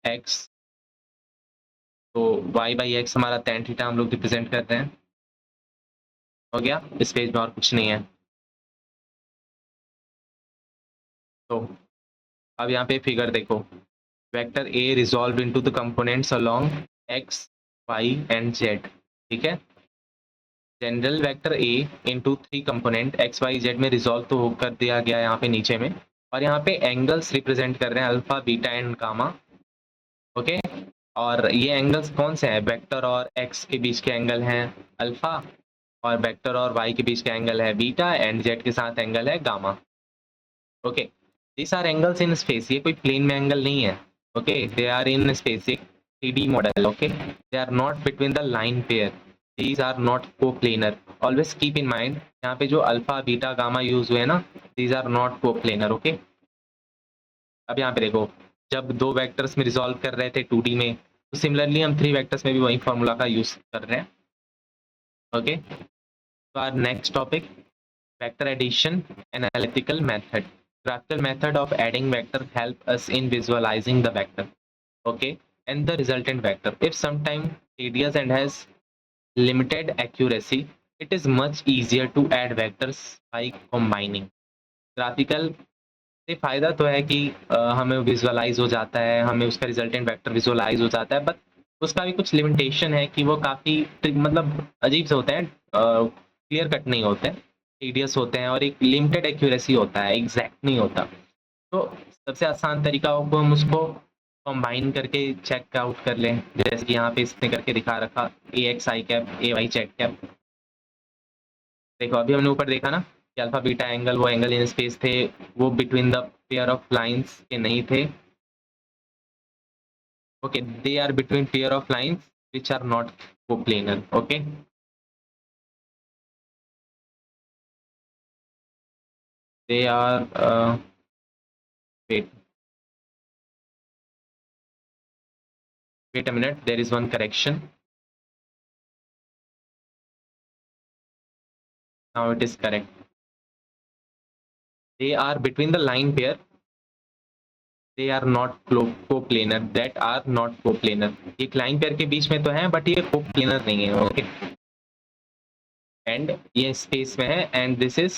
S1: x, तो y बाई एक्स हमारा tan थीटा हम लोग रिप्रेजेंट करते हैं। हो गया, इस पेज में और कुछ नहीं है। तो अब यहाँ पे फिगर देखो, vector a resolve into the components along x y and z, ठीक है। General vector a into 3 component x y z में रिजॉल्व तो कर दिया गया यहाँ पे नीचे में, और यहाँ पे एंगल्स रिप्रेजेंट कर रहे हैं alpha beta and gamma, okay. और ये एंगल्स कौन से हैं, वेक्टर और x के बीच के एंगल हैं अल्फा, और वेक्टर और y के बीच का एंगल है बीटा, एंड z के साथ एंगल है gamma, okay. These are angles in space, ये कोई प्लेन में एंगल नहीं है, okay. They are in space, एक 3D model, okay. They are not between the line pair, these are not coplanar, always keep in mind यहाँ पे जो alpha beta gamma use हुए हैं ना, these are not coplanar, okay। अब यहाँ पे देखो, जब दो वेक्टर्स में रिजॉल्व कर रहे थे 2D में, तो सिमिलरली हम 3 वेक्टर्स में भी वही फॉर्मूला का यूज कर रहे हैं, ओके। तो our next topic, vector addition analytical method. Graphical method of adding vector help us in visualizing the vector, okay, and the resultant vector. If sometime tedious and has limited accuracy, it is much easier to add vectors by combining. Graphical से फायदा तो है कि हमें visualise हो जाता है, हमें उसका रिजल्टेंट वेक्टर विजुअलाइज हो जाता है, बट उसका भी कुछ लिमिटेशन है कि वो काफ़ी मतलब अजीब से होते हैं, क्लियर कट नहीं होते हैं, टीडियस होते हैं, और एक लिमिटेड एक्यूरेसी होता है, एग्जैक्ट नहीं होता। तो सबसे आसान तरीका हो हम उसको कंबाइन करके चेक आउट कर लें, जैसे कि यहाँ पे इसने करके दिखा रखा, A X I cap A Y Z cap. देखो अभी हमने ऊपर देखा ना कि अल्फा बीटा एंगल, वो एंगल इन स्पेस थे, वो between the pair of lines के नहीं थे, okay. They are between pair of lines which are not coplanar, okay. They are wait wait a minute, there is one correction, now it is correct. They are between the line pair, they are not coplanar, that are not coplanar। एक line pair के बीच में तो है but ये coplanar नहीं है, okay. And ये space में है and this is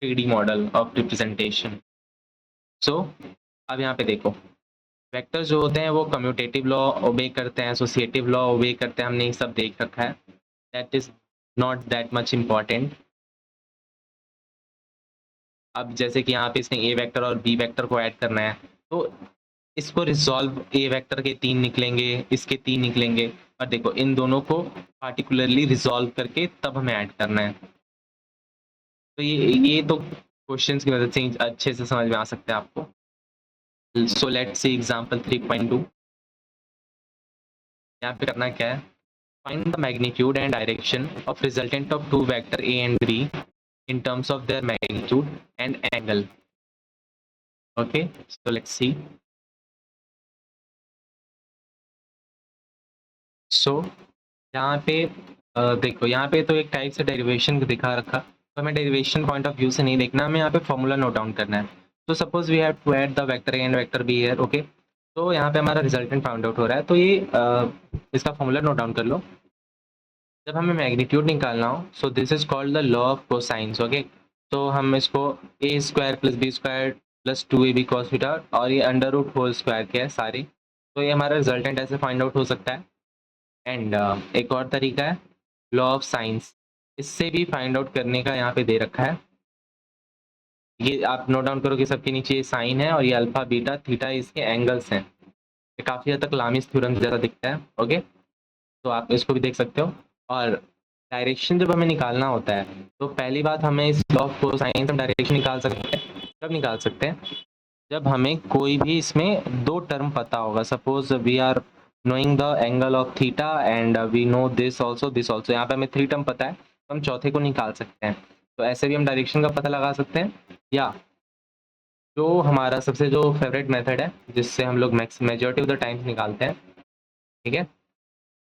S1: 3D model of representation. So अब यहाँ पे देखो वेक्टर्स जो होते हैं वो कम्यूटेटिव लॉ ओबे करते हैं, एसोसिएटिव लॉ ओबे करते हैं, हमने ये सब देख रखा है, that is not that much important. अब जैसे कि यहाँ पे इसने ए वेक्टर और बी वेक्टर को ऐड करना है, तो इसको रिजॉल्व ए वेक्टर के 3 निकलेंगे, इसके 3 निकलेंगे, और देखो इन दोनों को पार्टिकुलरली रिजॉल्व करके तब हमें ऐड करना है। तो ये तो क्वेश्चंस की मदद से अच्छे से समझ में आ सकते हैं आपको। So let's see example 3.2। यहाँ पे करना क्या है, find the magnitude and direction of resultant of two vector A and B in terms of their magnitude and angle. Okay, so let's see. So यहाँ पे देखो यहाँ पे तो एक टाइप से डेरिवेशन दिखा रखा, तो हमें डेरिवेशन पॉइंट ऑफ व्यू से नहीं देखना, हमें यहाँ पे फॉर्मूला नोट डाउन करना है। तो suppose we have to add the vector A and vector B here. Okay, तो यहाँ पे हमारा रिजल्टेंट फाउंड आउट हो रहा है, तो ये इसका फॉर्मूला नोट डाउन कर लो। जब हमें मैग्नीट्यूड निकालना हो, so this is called the law of cosines. Okay, तो हम इसको a square plus b square plus 2ab cos theta और ये अंडर रूट होल स्क्वायर के है सारे, तो ये हमारा रिजल्टेंट ऐसे फाइंड आउट हो सकता है। एंड एक और तरीका है लॉ ऑफ साइंस, इससे भी फाइंड आउट करने का यहाँ पे दे रखा है। ये आप नोट डाउन करो कि सबके नीचे साइन है और ये अल्फा बीटा थीटा इसके एंगल्स हैं। ये काफ़ी हद तक लामिस थ्योरम जैसा दिखता है। ओके, तो आप इसको भी देख सकते हो। और डायरेक्शन जब हमें निकालना होता है, तो पहली बात हमें इस लॉ ऑफ कोसाइन से डायरेक्शन निकाल सकते हैं। कब निकाल सकते हैं, जब हमें कोई भी इसमें दो टर्म पता होगा। Suppose we are knowing the angle of theta and we know this also this also, यहाँ पे हमें 3 टर्म पता है, तो हम चौथे को निकाल सकते हैं। तो ऐसे भी हम डायरेक्शन का पता लगा सकते हैं, या जो हमारा सबसे जो फेवरेट मेथड है जिससे हम लोग मेजॉरिटी ऑफ द टाइम्स निकालते हैं, ठीक है,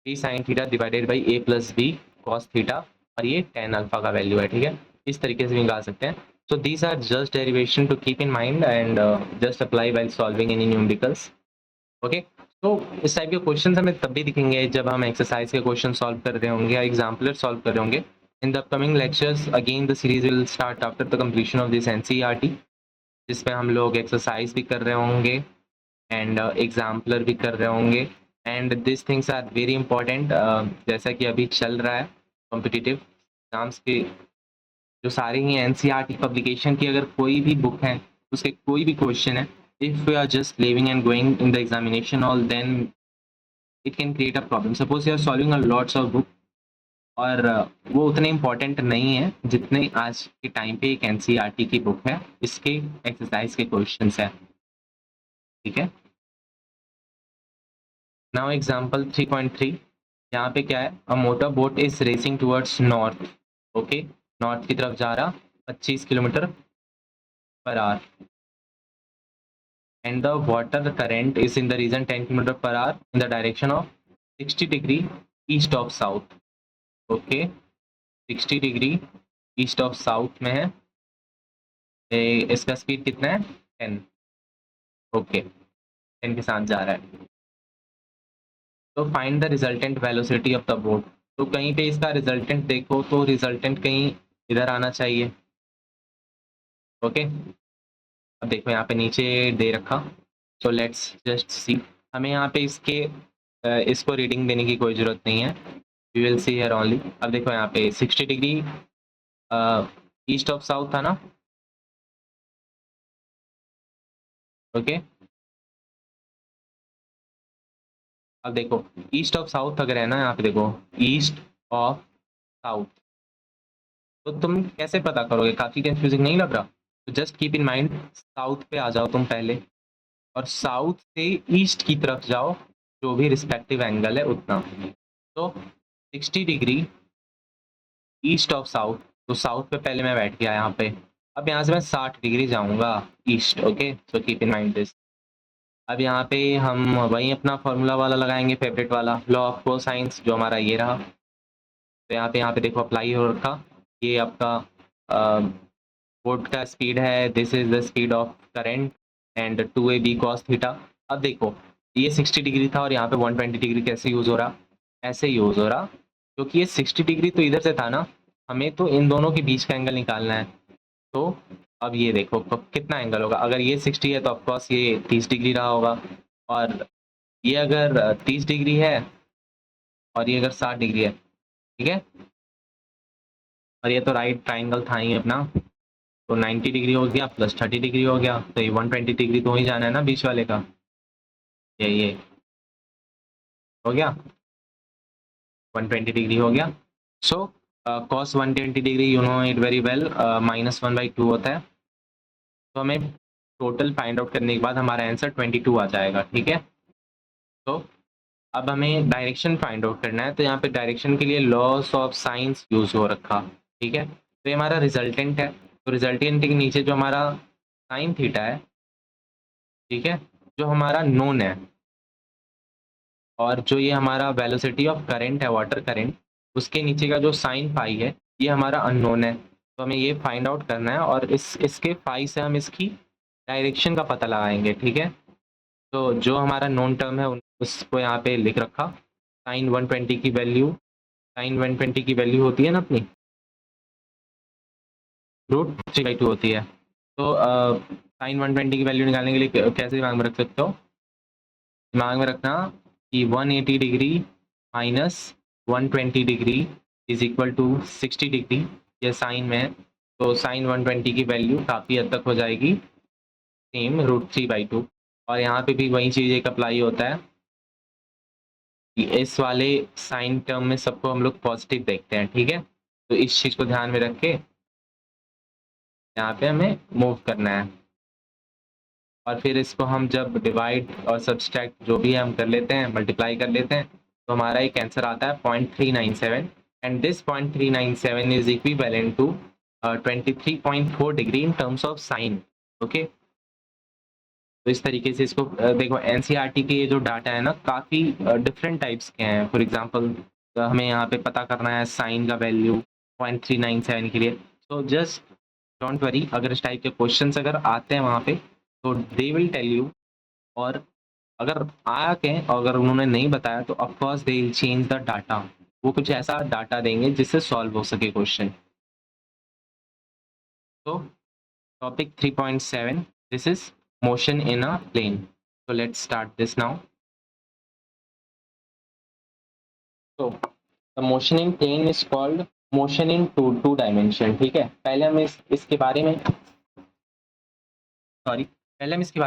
S1: B sine theta divided by A plus B cos theta, और ये tan अल्फा का वैल्यू है। ठीक है, इस तरीके से निकाल सकते हैं। So these are just derivation to keep in mind and just apply while solving any numericals. Okay, तो इस टाइप के क्वेश्चन हमें तब भी दिखेंगे जब हम एक्सरसाइज के क्वेश्चन सॉल्व कर रहे होंगे या एग्जाम्पलर सॉल्व कर रहे होंगे। In the upcoming lectures again the series will start after the completion of this NCERT, जिसमें हम लोग एक्सरसाइज भी कर रहे होंगे एंड एग्जाम्पलर भी कर रहे होंगे, and this things are very important. जैसा कि अभी चल रहा है कॉम्पिटिटिव एग्जाम्स के जो सारे ही एनसीईआरटी पब्लिकेशन की अगर कोई भी बुक है, उसके कोई भी क्वेश्चन है, if we are just living and going in the examination all, then it can create a problem. Suppose you are solving a lots of book और वो उतने इम्पोर्टेंट नहीं है जितने आज के टाइम पे एक एनसीईआरटी की बुक है, इसके एक्सरसाइज के क्वेश्चंस है। ठीक है, नाउ एग्जांपल 3.3, यहाँ पे क्या है, a motor boat is racing towards north. Okay, north की तरफ जा रहा 25 kilometre per hour, and the water current is in the region 10 kilometre per hour in the direction of 60 degree east of south. Okay, 60 degree east of south में है, इसका speed कितना है 10। Okay, 10 के साथ जा रहा है। तो find the resultant velocity of the boat. तो कहीं पे इसका रिजल्टेंट देखो तो रिजल्टेंट कहीं इधर आना चाहिए। ओके, अब देखो यहाँ पे नीचे दे रखा, सो लेट्स जस्ट सी। हमें यहाँ पे इसको रीडिंग देने की कोई ज़रूरत नहीं है, we will see here only. अब देखो यहाँ पे 60 डिग्री ईस्ट ऑफ साउथ था ना। ओके, अब देखो ईस्ट ऑफ साउथ अगर है ना, यहाँ पे देखो ईस्ट ऑफ साउथ, तो तुम कैसे पता करोगे, काफ़ी कंफ्यूजिंग नहीं लग रहा? तो just keep in mind, south पे आ जाओ तुम पहले, और साउथ से ईस्ट की तरफ जाओ, जो भी रिस्पेक्टिव एंगल है उतना। तो 60 डिग्री ईस्ट ऑफ साउथ, तो साउथ पे पहले मैं बैठ गया यहाँ पे। अब यहाँ से मैं 60 डिग्री जाऊँगा east. Okay, so keep in mind this. अब यहाँ पे हम वही अपना फॉर्मूला वाला लगाएंगे, फेवरेट वाला लॉ ऑफ कोसाइंस, जो हमारा ये रहा। तो यहाँ पे देखो अप्लाई हो रखा, ये आपका बोट का स्पीड है, this is the speed of current and 2ab cos theta. अब देखो ये 60 डिग्री था और यहाँ पे 120 डिग्री कैसे यूज़ हो रहा, ऐसे यूज़ हो रहा, क्योंकि ये 60 डिग्री तो इधर से था ना, हमें तो इन दोनों के बीच का एंगल निकालना है। तो अब ये देखो कितना एंगल होगा, अगर ये 60 है तो ऑफकोर्स ये 30 डिग्री रहा होगा, और ये अगर 30 डिग्री है और ये अगर 60 डिग्री है, ठीक है, और ये तो राइट ट्राइंगल था ही अपना, तो 90 डिग्री हो गया प्लस 30 डिग्री हो गया, तो ये 120 डिग्री तो ही जाना है ना बीच वाले का, ये हो गया 120 डिग्री हो गया। सो cos 120 degree you know it very well -1/2 होता है। तो हमें टोटल फाइंड आउट करने के बाद हमारा आंसर 22 आ जाएगा, ठीक है। तो अब हमें डायरेक्शन फाइंड आउट करना है, तो यहाँ पे डायरेक्शन के लिए लॉस ऑफ साइंस यूज हो रखा, ठीक है। तो ये हमारा रिजल्टेंट है, तो रिजल्टेंट के नीचे जो हमारा साइन थीटा है, ठीक है, जो हमारा नोन है, और जो ये हमारा वेलोसिटी ऑफ करंट है वाटर करंट, उसके नीचे का जो साइन फाई है ये हमारा अननोन है। तो हमें ये फाइंड आउट करना है, और इसके फाई से हम इसकी डायरेक्शन का पता लगाएंगे, ठीक है। तो जो हमारा नोन टर्म है उसको यहाँ पे लिख रखा, साइन 120 की वैल्यू, साइन 120 की वैल्यू होती है ना अपनी √3/2 होती है। तो साइन 120 की वैल्यू निकालने के लिए कैसे दिमाग में रख सकते हो, दिमाग में रखना कि 180 degree minus 120 degree is equal to 60 degree, ये साइन में है, तो साइन 120 की वैल्यू काफ़ी हद तक हो जाएगी सेम √3/2। और यहाँ पे भी वही चीज़ एक अप्लाई होता है कि इस वाले साइन टर्म में सबको हम लोग पॉजिटिव देखते हैं, ठीक है। तो इस चीज़ को ध्यान में रख के यहाँ पे हमें मूव करना है, और फिर इसको हम जब डिवाइड और सब्सट्रैक्ट जो भी है हम कर लेते हैं, मल्टीप्लाई कर लेते हैं, तो हमारा एक आंसर आता है 0.397, and this 0.397 is equivalent to 23.4 degree in terms of sine, okay. तो इस तरीके से इसको देखो, एनसीईआरटी के ये जो डाटा है ना काफ़ी डिफरेंट टाइप्स के हैं। फॉर एग्जांपल हमें यहाँ पे पता करना है साइन का वैल्यू 0.397 के लिए, तो जस्ट डोंट वरी, अगर इस टाइप के क्वेश्चंस अगर आते हैं वहाँ पे तो दे विल टेल यू, और अगर आ के अगर उन्होंने नहीं बताया तो of course they will change the data, वो कुछ ऐसा डाटा देंगे जिससे सॉल्व हो सके क्वेश्चन। तो topic 3.7, this is motion in a plane, so let's start this now. So the motion in plane is called motion in two dimension, ठीक है। पहले हम इसके बारे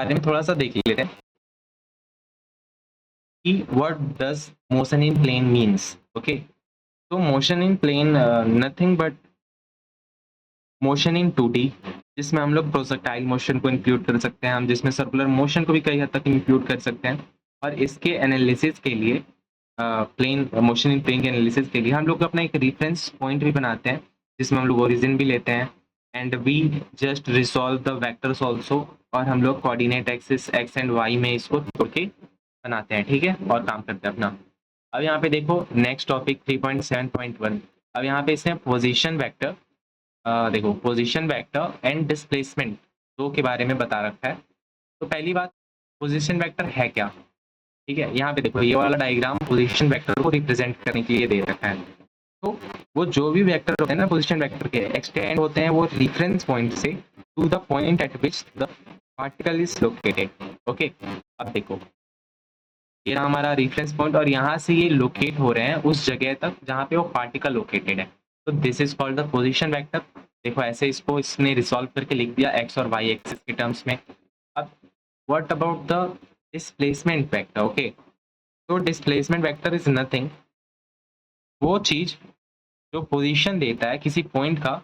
S1: में थोड़ा सा देख लेते हैं कि what does motion in plane means, okay। तो motion in plane nothing but motion in 2D, जिसमें हम लोग प्रोजेक्टाइल मोशन को इंक्लूड कर सकते हैं, हम जिसमें सर्कुलर मोशन को भी कई हद तक इंक्लूड कर सकते हैं। और इसके एनालिसिस के लिए प्लेन मोशन इन प्लेन के एनालिसिस के लिए हम लोग अपना एक रेफरेंस पॉइंट भी बनाते हैं, जिसमें हम लोग ओरिजिन भी लेते हैं, and we just resolve the vectors also, और हम लोग coordinate axis X and Y में इसको तोड़ के बनाते हैं, ठीक है, और काम करते हैं अपना। अब यहाँ पे देखो नेक्स्ट टॉपिक 3.7.1, अब यहाँ पे इसने पोजीशन वेक्टर, देखो पोजीशन वेक्टर एंड डिस्प्लेसमेंट दो के बारे में बता रखा है। तो पहली बात, पोजीशन वेक्टर है क्या, ठीक है। यहाँ पे देखो ये वाला डायग्राम पोजीशन वेक्टर को रिप्रेजेंट करने के लिए दे रखा है। तो वो जो भी वेक्टर होते हैं ना पोजीशन वेक्टर के, एक्सटेंड होते हैं वो रेफरेंस पॉइंट से to the point at which the particle is located, okay. अब देखो ये रहा हमारा रेफरेंस पॉइंट, और यहाँ से ये लोकेट हो रहे हैं उस जगह तक जहाँ पे वो पार्टिकल लोकेटेड है, तो this is called the position vector. देखो ऐसे इसको इसने रिसॉल्व करके लिख दिया एक्स और वाई एक्सिस के टर्म्स में। अब what about the displacement vector, okay. तो डिस्प्लेसमेंट वेक्टर इज नथिंग, वो चीज जो पोजीशन देता है किसी पॉइंट का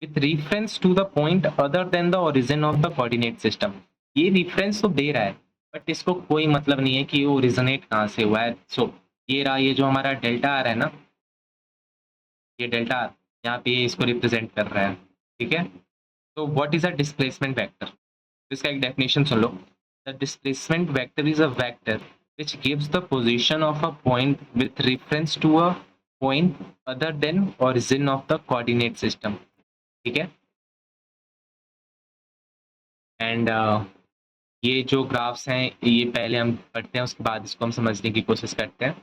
S1: with reference to the point other than the origin of the coordinate system. ये रेफरेंस तो दे रहा है बट इसको कोई मतलब नहीं है कि वो ओरिजिनेट कहाँ से हुआ है। सो ये रहा, ये जो हमारा डेल्टा आर है ना, ये डेल्टा आर यहाँ पे ये इसको रिप्रेजेंट कर रहा है, ठीक है। तो what is a displacement vector, इसका एक definition soon low. The displacement vector is a vector which gives the position of a point with reference to a point other than origin of the coordinate system, ठीक है। And ये जो graphs हैं ये पहले हम पढ़ते हैं, उसके बाद इसको हम समझने की कोशिश करते हैं।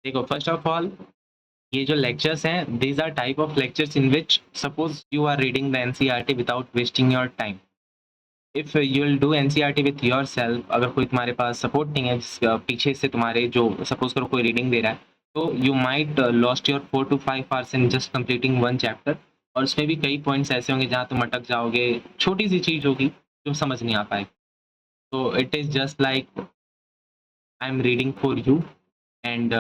S1: देखो फर्स्ट ऑफ ऑल ये जो लेक्चर्स हैं, these are type of lectures in which suppose you are reading the NCERT without wasting your time. If you will do NCERT with yourself, अगर कोई तुम्हारे पास सपोर्ट नहीं है, पीछे से तुम्हारे जो सपोज करो कोई रीडिंग दे रहा है, तो you might lost your 4 to 5 hours in just completing one chapter. और उसमें भी कई पॉइंट्स ऐसे होंगे जहाँ तुम अटक जाओगे, छोटी सी चीज होगी जो समझ नहीं आ पाए. तो it is just like I am reading for you and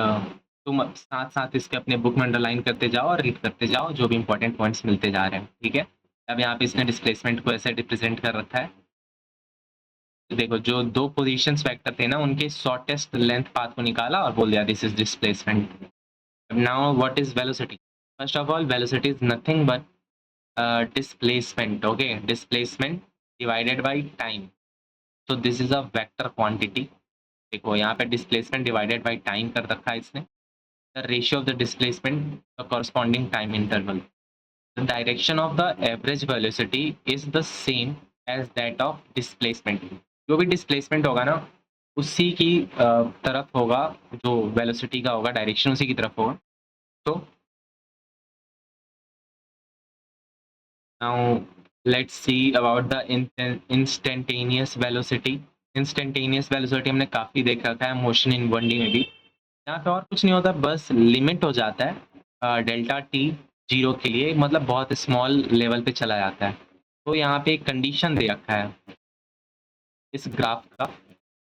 S1: तुम साथ साथ इसके अपने बुक में अंडरलाइन करते जाओ और रीड करते जाओ, जो भी इंपॉर्टेंट पॉइंट्स मिलते जा रहे हैं. ठीक है. अब यहाँ पे इसने डिस्प्लेसमेंट को ऐसे रिप्रेजेंट कर रखा है. देखो जो दो पोजीशंस वेक्टर थे ना, उनके शॉर्टेस्ट लेंथ पाथ को निकाला और बोल दिया this is displacement. Now what is velocity? First of all velocity is nothing but displacement. Okay, displacement divided by time. तो this is a vector quantity. देखो यहाँ पे डिस्प्लेसमेंट डिवाइडेड बाय टाइम कर रखा है इसने. The ratio of the displacement the corresponding time interval. The direction of the average velocity is the same as that of displacement. जो भी displacement होगा ना, उसी की तरफ होगा, जो वेलोसिटी का होगा डायरेक्शन उसी की तरफ होगा. तो now let's see about the instantaneous velocity. Instantaneous velocity हमने काफ़ी देख रखा है मोशन इन 1D में भी. यहाँ पे और कुछ नहीं होता, बस लिमिट हो जाता है डेल्टा टी 0 के लिए, मतलब बहुत स्मॉल लेवल पे चला जाता है. तो यहाँ पे एक कंडीशन दे रखा है इस ग्राफ का,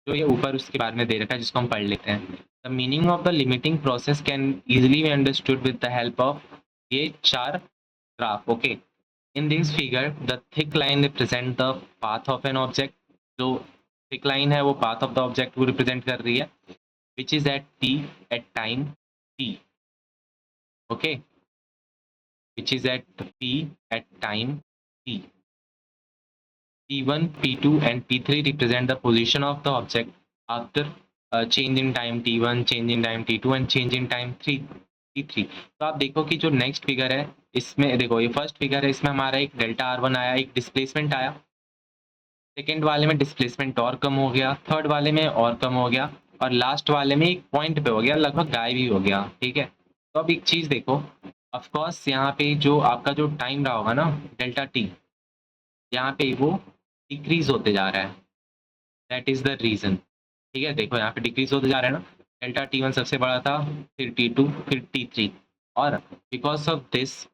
S1: जो ये ऊपर उसके बारे में दे रखा है, जिसको हम पढ़ लेते हैं. The meaning of the limiting process can easily be understood with the help of ये 4 graph. Okay, in this figure the thick line represent the path of an object. जो थिक लाइन है वो पाथ ऑफ द ऑब्जेक्ट को represent कर रही है, which is at t at time t. Okay, which is at p at time t. P1, P2 and P3 represent the position of the object after change in time t1, change in time t2 and change in time t3. तो आप देखो कि जो next figure है इसमें, देखो ये first figure है, इसमें हमारा एक डेल्टा r1 आया, एक डिस्प्लेसमेंट आया. सेकेंड वाले में डिस्प्लेसमेंट और कम हो गया, थर्ड वाले में और कम हो गया, और लास्ट वाले में एक पॉइंट पे हो गया, लगभग गायब ही हो गया. ठीक है. तो अब एक चीज देखो, ऑफ कोर्स यहाँ पे जो आपका जो टाइम रहा होगा ना डेल्टा टी, यहाँ पे वो डिक्रीज होते जा रहा है. That is the reason. ठीक है. देखो यहाँ पे डिक्रीज होते जा रहा है ना. डेल्टा टी 1 सबसे बड़ा था, फिर T2, फिर T3, और बिकॉज ऑफ दिस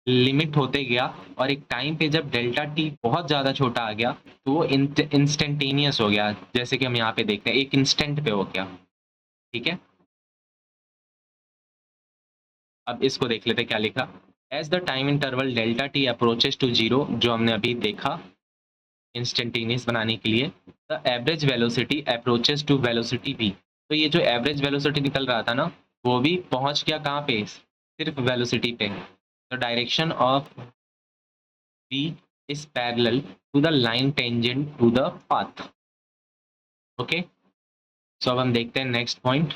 S1: लिमिट होते गया, और एक टाइम पे जब डेल्टा टी बहुत ज़्यादा छोटा आ गया तो वो इंस्टेंटेनियस हो गया, जैसे कि हम यहाँ पे देखते हैं एक इंस्टेंट पे हो गया. ठीक है. अब इसको देख लेते क्या लिखा. As the time interval delta T approaches to 0, जो हमने अभी देखा इंस्टेंटेनियस बनाने के लिए, the average velocity approaches to velocity v. तो ये जो एवरेज वेलोसिटी निकल रहा था ना, वो भी पहुंच गया कहाँ पे, सिर्फ वेलोसिटी पे. The direction of v is parallel to the line tangent to the path. Okay. So अब हम देखते हैं नेक्स्ट पॉइंट.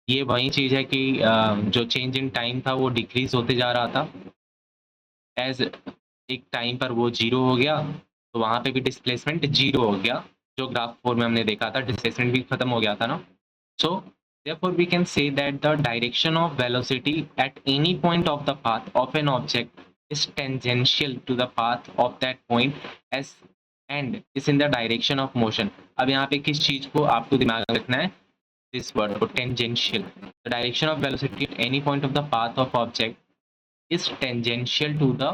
S1: ये वही चीज है कि जो चेंज इन टाइम था वो डिक्रीज होते जा रहा था. एज एक टाइम पर वो 0 हो गया, तो वहां पे भी डिस्प्लेसमेंट 0 हो गया, जो ग्राफ 4 में हमने देखा था. डिस्प्लेसमेंट भी खत्म हो गया था ना. सो therefore we can say that the direction of velocity at any point of the path of an object is tangential to the path of that point as and is in the direction of motion. अब यहाँ पे किस चीज को आपको दिमाग में रखना है, this word को, tangential. The direction of velocity at any point of the path of object is tangential to the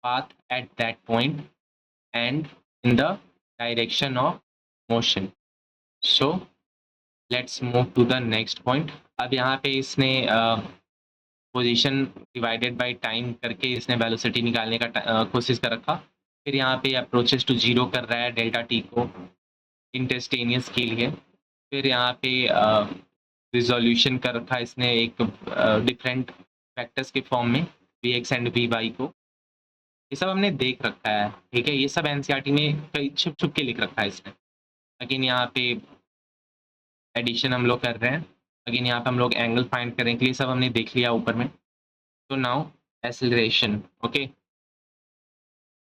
S1: path at that point and in the direction of motion. So let's move to the next point. अब यहाँ पे इसने position divided by time करके इसने velocity निकालने का कोशिश कर रखा. फिर यहाँ पे अप्रोचेस टू 0 कर रहा है डेल्टा टी को इंस्टेंटेनियस के लिए. फिर यहाँ पे रिजोल्यूशन कर रखा है इसने एक डिफरेंट फैक्टर्स के फॉर्म में Vx एंड Vy को. ये सब हमने देख रखा है. ठीक है. ये सब एनसीईआरटी में कई छुप छुप के लिख रखा है इसने. लेकिन यहाँ पे एडिशन हम लोग कर रहे हैं. अगेन यहाँ पे हम लोग एंगल फाइंड करने के लिए सब हमने देख लिया ऊपर में. तो नाउ एक्सेलरेशन. ओके.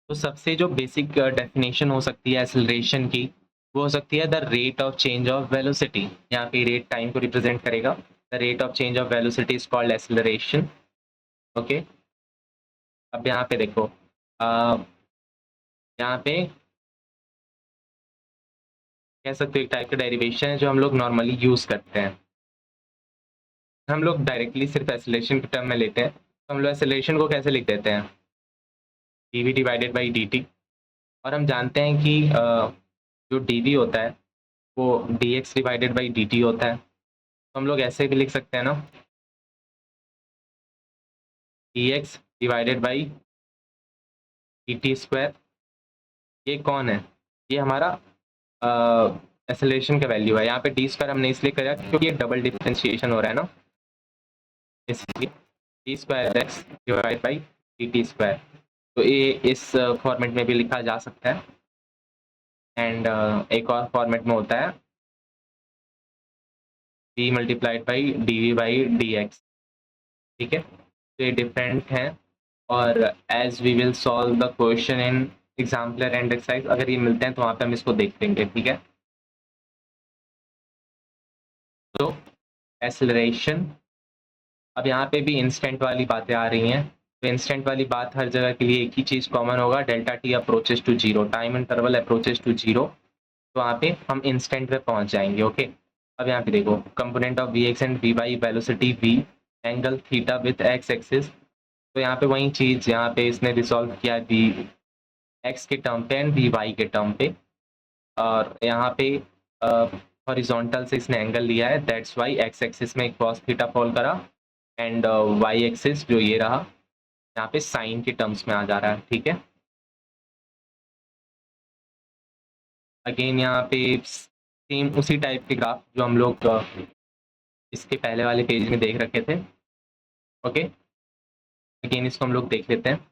S1: तो सबसे जो बेसिक डेफिनेशन हो सकती है एक्सेलरेशन की, वो हो सकती है the rate of change of velocity. यहाँ पे रेट टाइम को रिप्रेजेंट करेगा. The rate of change of velocity is called acceleration. Okay, अब यहाँ पे देखो, यहाँ पे कह सकते हो एक टाइप का डेरिवेशन है जो हम लोग नॉर्मली यूज करते हैं। हम लोग डायरेक्टली सिर्फ एक्सेलरेशन के टर्म में लेते हैं, तो हम लोग एक्सेलरेशन को कैसे लिख देते हैं, dv डिवाइडेड बाई dt। और हम जानते हैं कि जो dv होता है वो dx डिवाइडेड बाई dt होता है, तो हम लोग ऐसे भी लिख सकते हैं ना, dx divided by dt square. ये कौन है, ये हमारा एक्सेलरेशन का वैल्यू है। यहाँ पे डी स्क्वायर हमने इसलिए करा क्योंकि ये डबल डिफरेंशिएशन हो रहा है ना, इसलिए D square x divide by D T square. तो ये इस फॉर्मेट में भी लिखा जा सकता है, एंड एक और फॉर्मेट में होता है D multiplied by D V by D X. ठीक है, तो ये डिफरेंट है, और as we will solve the question in exemplar and exercise, अगर ये मिलते हैं तो वहाँ पे हम इसको देख लेंगे। ठीक है, तो एक्सेलरेशन, अब यहाँ पे भी इंस्टेंट वाली बातें आ रही हैं, तो इंस्टेंट वाली बात हर जगह के लिए एक ही चीज़ कॉमन होगा, delta T approaches to zero, time interval approaches to zero, तो वहाँ पे हम इंस्टेंट पे पहुँच जाएंगे। ओके, अब यहाँ पे देखो, component of V X and V Y, velocity V, angle theta with X axis, तो यहाँ पे वही चीज़ यहाँ पे इसने रिसॉल्व किया वी एक्स के टर्म पे एंड वी वाई के टर्म पे, और यहाँ पे हॉरिजॉन्टल से इसने एंगल लिया है, दैट्स वाई एक्स एक्सिस में कॉस थीटा फॉल करा, एंड वाई एक्सिस जो ये रहा यहाँ पे साइन के टर्म्स में आ जा रहा है। ठीक है, अगेन यहाँ पे सेम उसी टाइप के ग्राफ जो हम लोग इसके पहले वाले पेज में देख रखे थे। ओके, अगेन इसको हम लोग देख लेते हैं।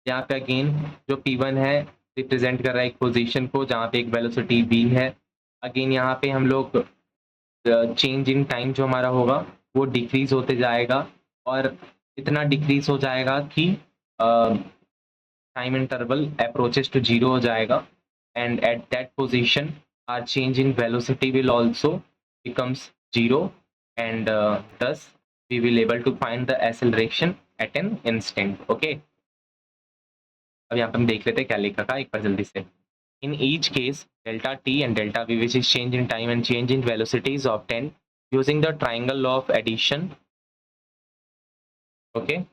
S1: यहाँ पे अगेन जो P1 है रिप्रेजेंट कर रहा है एक पोजीशन को जहाँ पे एक वेलोसिटी v है। अगेन यहाँ पे हम लोग चेंज इन टाइम जो हमारा होगा वो डिक्रीज होते जाएगा, और इतना डिक्रीज हो जाएगा कि time interval approaches to zero हो जाएगा, and at that position R change in velocity will also becomes zero, and thus we will able to find the acceleration at an instant. Okay, अब यहाँ पे हम देख लेते हैं क्या लिखा था एक बार जल्दी से। In each case, delta t and delta v, which is change in time and change in velocity, is obtained using the triangle law of addition. Okay,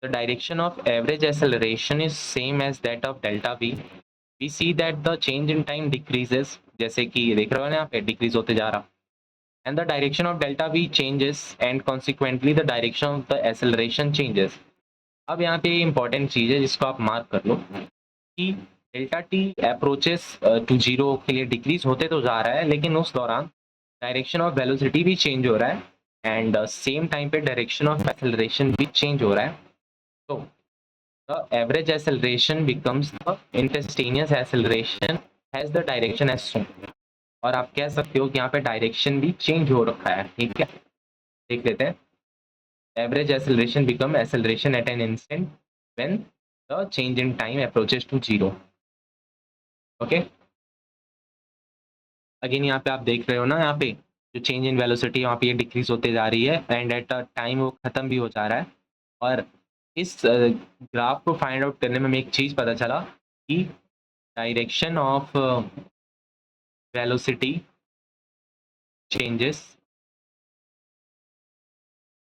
S1: the direction of average acceleration is same as that of delta v. We see that the change in time decreases, जैसे कि देख रहे हो ना यहाँ पे decrease होते जा रहा, and the direction of delta v changes, and consequently the direction of the acceleration changes. अब यहाँ पे इंपॉर्टेंट चीज है जिसको आप मार्क कर लो कि delta T approaches to zero के लिए डिक्रीज होते तो जा रहा है, लेकिन उस दौरान डायरेक्शन ऑफ वेलोसिटी भी चेंज हो रहा है, एंड सेम टाइम पे डायरेक्शन ऑफ एक्सेलरेशन भी चेंज हो रहा है। तो the average acceleration becomes the instantaneous acceleration has the direction as shown, और आप कह सकते हो कि यहाँ पे डायरेक्शन भी चेंज हो रखा है। ठीक है, देख लेते हैं। Average acceleration become acceleration at an instant when the change in time approaches to zero. Okay, again यहाँ पे आप देख रहे हो ना, यहाँ पे जो चेंज इन वेलोसिटी वहाँ पे ये डिक्रीज होते जा रही है, एंड एट अ टाइम वो खत्म भी हो जा रहा है। और इस ग्राफ को फाइंड आउट करने में हमें एक चीज पता चला कि direction of velocity changes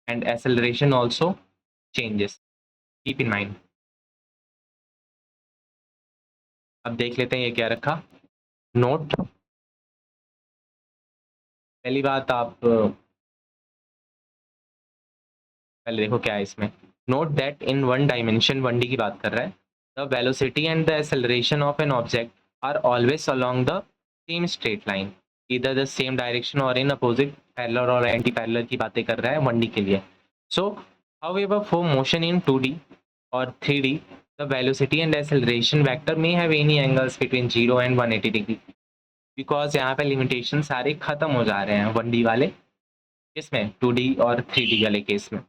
S1: and acceleration also changes. Keep in mind. अब देख लेते हैं ये क्या रखा, नोट। पहली बात आप पहले देखो क्या है इसमें, note that in one dimension, 1D की बात कर रहा है, the velocity and the acceleration of an object are always along the same straight line, इधर द सेम डायरेक्शन और इन अपोजिट पैरेलल और एंटी पैरेलल की बातें कर रहा है 1D के लिए। So however for motion in 2D और 3D, the velocity and acceleration vector may have any angles between 0 and 180 degree, because यहाँ पे लिमिटेशन सारे खत्म हो जा रहे हैं 1D वाले, इसमें 2D और 3D वाले केस में।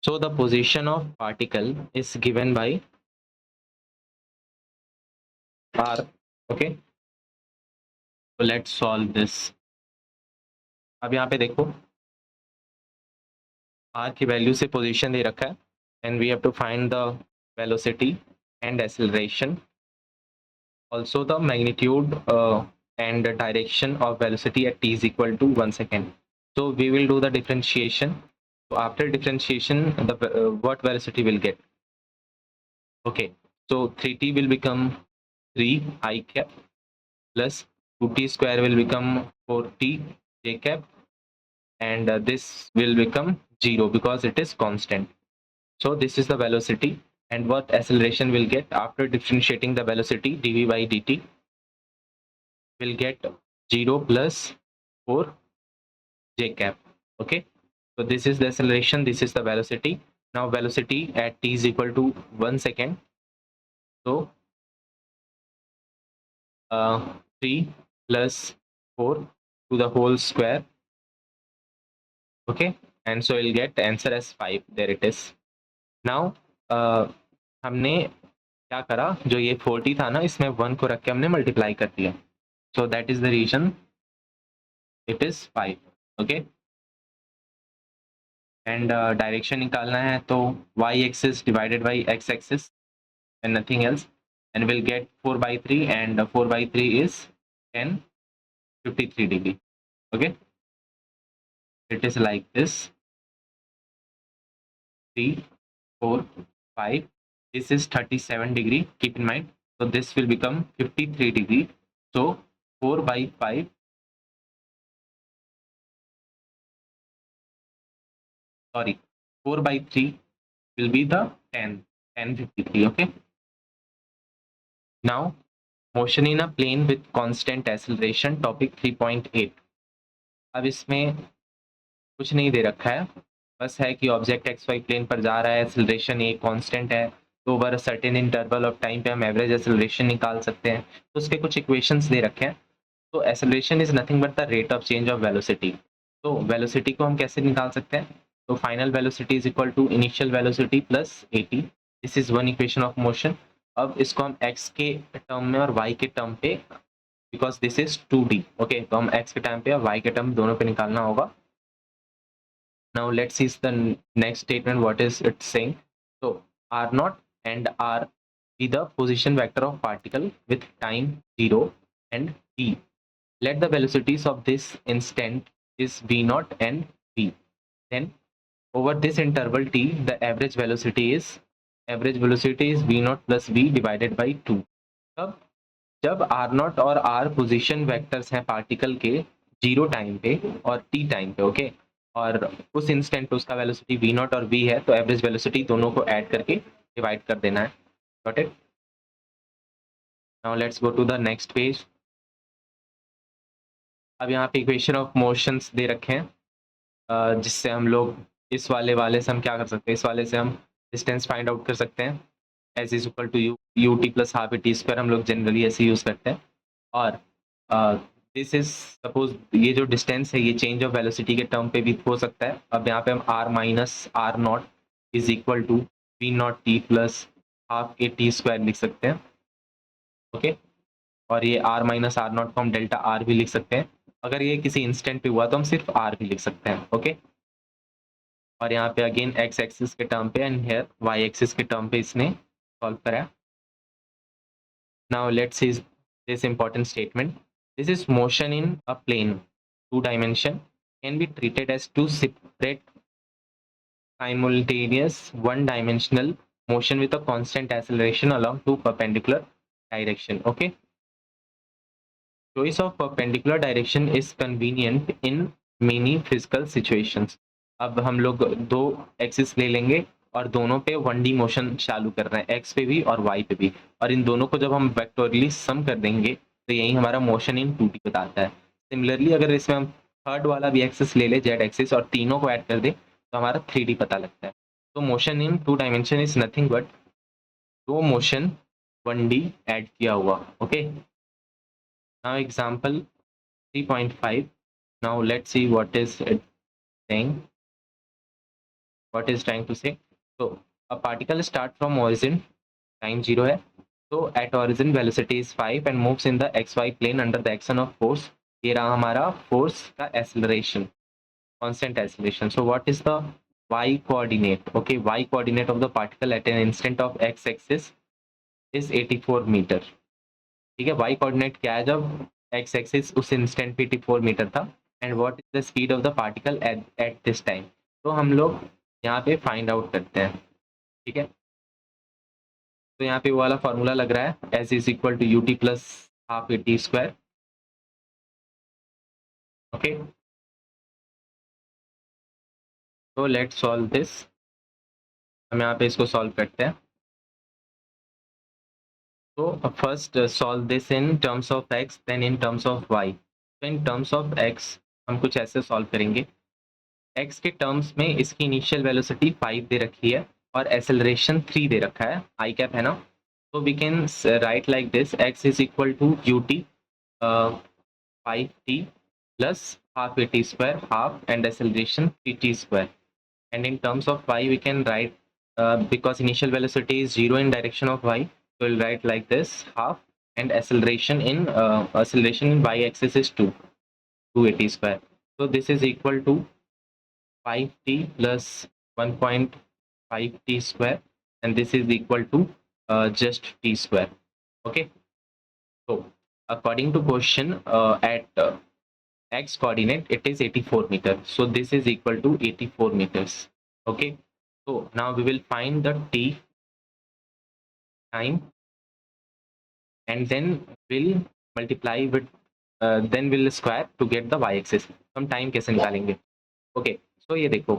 S1: So the position of particle is given by r. Okay, तो लेट्स सॉल्व दिस। अब यहाँ पे देखो r की वैल्यू से पोजीशन दे रखा है and we have to find the velocity and acceleration, also the magnitude and the direction of velocity at t is equal to 1 second. So we will do the differentiation. So after differentiation, the what velocity will get? Okay, so 3t will become 3 I cap plus 2t square will become 4t j cap, and this will become 0 because it is constant. So this is the velocity, and what acceleration will get after differentiating the velocity dv by dt will get 0 plus 4 j cap. Okay, so this is the acceleration, this is the velocity. Now velocity at t is equal to 1 second, so 3 plus 4 to the whole square. Okay, and so you'll get answer as 5. There it is. Now हमने क्या करा, जो ये 40 था ना, इसमें 1 को रख के हमने मल्टीप्लाई कर दिया, so that is the reason it is 5. Okay, and direction निकालना है तो y axis divided by x axis and nothing else, and we'll get 4/3, and 4/3 is 1053 degree. Okay, it is like this: 3 4 5, this is 37 degree, keep in mind, so this will become 53 degree. So 4/5, sorry, 4/3 will be the 1053. Okay, now motion in a plane with constant acceleration, topic 3.8. अब इसमें कुछ नहीं दे रखा है, बस है कि object x Y plane पर जा रहा है, एक्सेलरेशन एक कांस्टेंट है, तो over a certain interval of time पे हम एवरेज एक्सेलरेशन निकाल सकते हैं। तो उसके कुछ इक्वेशंस दे रखे हैं। तो acceleration is nothing but the rate of change of velocity. तो वेलोसिटी को हम कैसे निकाल सकते हैं? तो final velocity is equal to initial velocity plus at। This is one equation of motion. अब इसको हम x के टर्म में और y के टर्म पे, because this is 2D, okay, तो हम x के टर्म पे और y के टर्म दोनों पे निकालना होगा। Now let's see the next statement, what is it saying. So r naught and r be the position vector of particle with time 0 and t. Let the velocities of this instant is v naught and v. Then over this interval t, the average velocity is v naught plus v divided by 2. अब जब r naught और r position vectors हैं particle के 0 time पे और t time पे, okay, और उस इंस्टेंट पे उसका वेलोसिटी v नॉट और v है, तो एवरेज वेलोसिटी दोनों को ऐड करके डिवाइड कर देना है। Got it? Now let's go to the next page. अब यहाँ पे इक्वेशन ऑफ मोशंस दे रखे हैं, जिससे हम लोग इस वाले से हम क्या कर सकते हैं, इस वाले से हम डिस्टेंस फाइंड आउट कर सकते हैं। S is equal to U T plus half A T square हम लोग जनरली ऐसे यूज करते हैं। और दिस इज सपोज ये जो डिस्टेंस है ये चेंज ऑफ वेलोसिटी के टर्म पे भी हो सकता है। अब यहाँ पे हम r minus R naught is equal to V naught T plus half A T square लिख सकते हैं। ओके, और ये r माइनस आर नॉट को हम डेल्टा r भी लिख सकते हैं। अगर ये किसी इंस्टेंट पे हुआ तो हम सिर्फ r भी लिख सकते हैं। ओके, और यहाँ पे अगेन x एक्सिस के टर्म पे एंड हियर y एक्सिस के टर्म पे इसने सॉल्व करा। Now let's see this important statement. This is motion in a plane, 2 dimension, can be treated as two separate simultaneous one dimensional motion with a constant acceleration along two perpendicular direction. Okay, choice of perpendicular direction is convenient in many physical situations. अब हम लोग दो axis ले लेंगे और दोनों पे 1D motion चालू कर रहे हैं, एक्स पे भी और वाई पे भी, और इन दोनों को जब हम वेक्टोरियली सम कर देंगे तो यही हमारा मोशन इन 2D बताता है। सिमिलरली अगर इसमें हम थर्ड वाला भी एक्सिस ले ले, जेड एक्सिस, और तीनों को ऐड कर दे तो हमारा 3D पता लगता है। तो motion in 2 dimension is nothing but दो मोशन 1D ऐड किया हुआ। Okay, now example 3.5. now let's see what is it saying, what is trying to say. So a particle start from origin, time 0 है, तो at origin velocity is 5 and moves in the X Y plane under the action of force. ये रहा हमारा force का acceleration, constant acceleration. So what is the y coordinate? Okay, y coordinate of the particle at an instant of x axis is 84 metre. ठीक है, y coordinate क्या है जब x axis उस instant पे 84 मीटर था. And what is the speed of the particle at this time? तो हम लोग यहाँ पे फाइंड आउट करते हैं. ठीक है, तो यहाँ पे वो वाला फॉर्मूला लग रहा है s is equal to ut plus half A T square. Okay, तो लेट्स सॉल्व दिस. हम यहाँ पे इसको सॉल्व करते हैं. तो first solve this in terms of x then in terms of y. तो इन टर्म्स ऑफ x हम कुछ ऐसे सॉल्व करेंगे. x के टर्म्स में इसकी इनिशियल वेलोसिटी 5 दे रखी है और एक्सेलरेशन 3 दे रखा है, आई कैप है ना. तो we can write like this, x is equal to ut 5t plus half at square half and acceleration 3t square. And in terms of y we can write, because initial velocity is 0 in direction of y, so we'll write like this, half, and acceleration in y axis is 2at square. So this is equal to 5t plus 1.5t square, and this is equal to just t square. Okay, so according to question, at x coordinate it is 84 meter, so this is equal to 84 meters. Okay, so now we will find the t time and then we'll multiply with then we'll square to get the y axis. हम time कैसे निकालेंगे? Okay, सो ये देखो,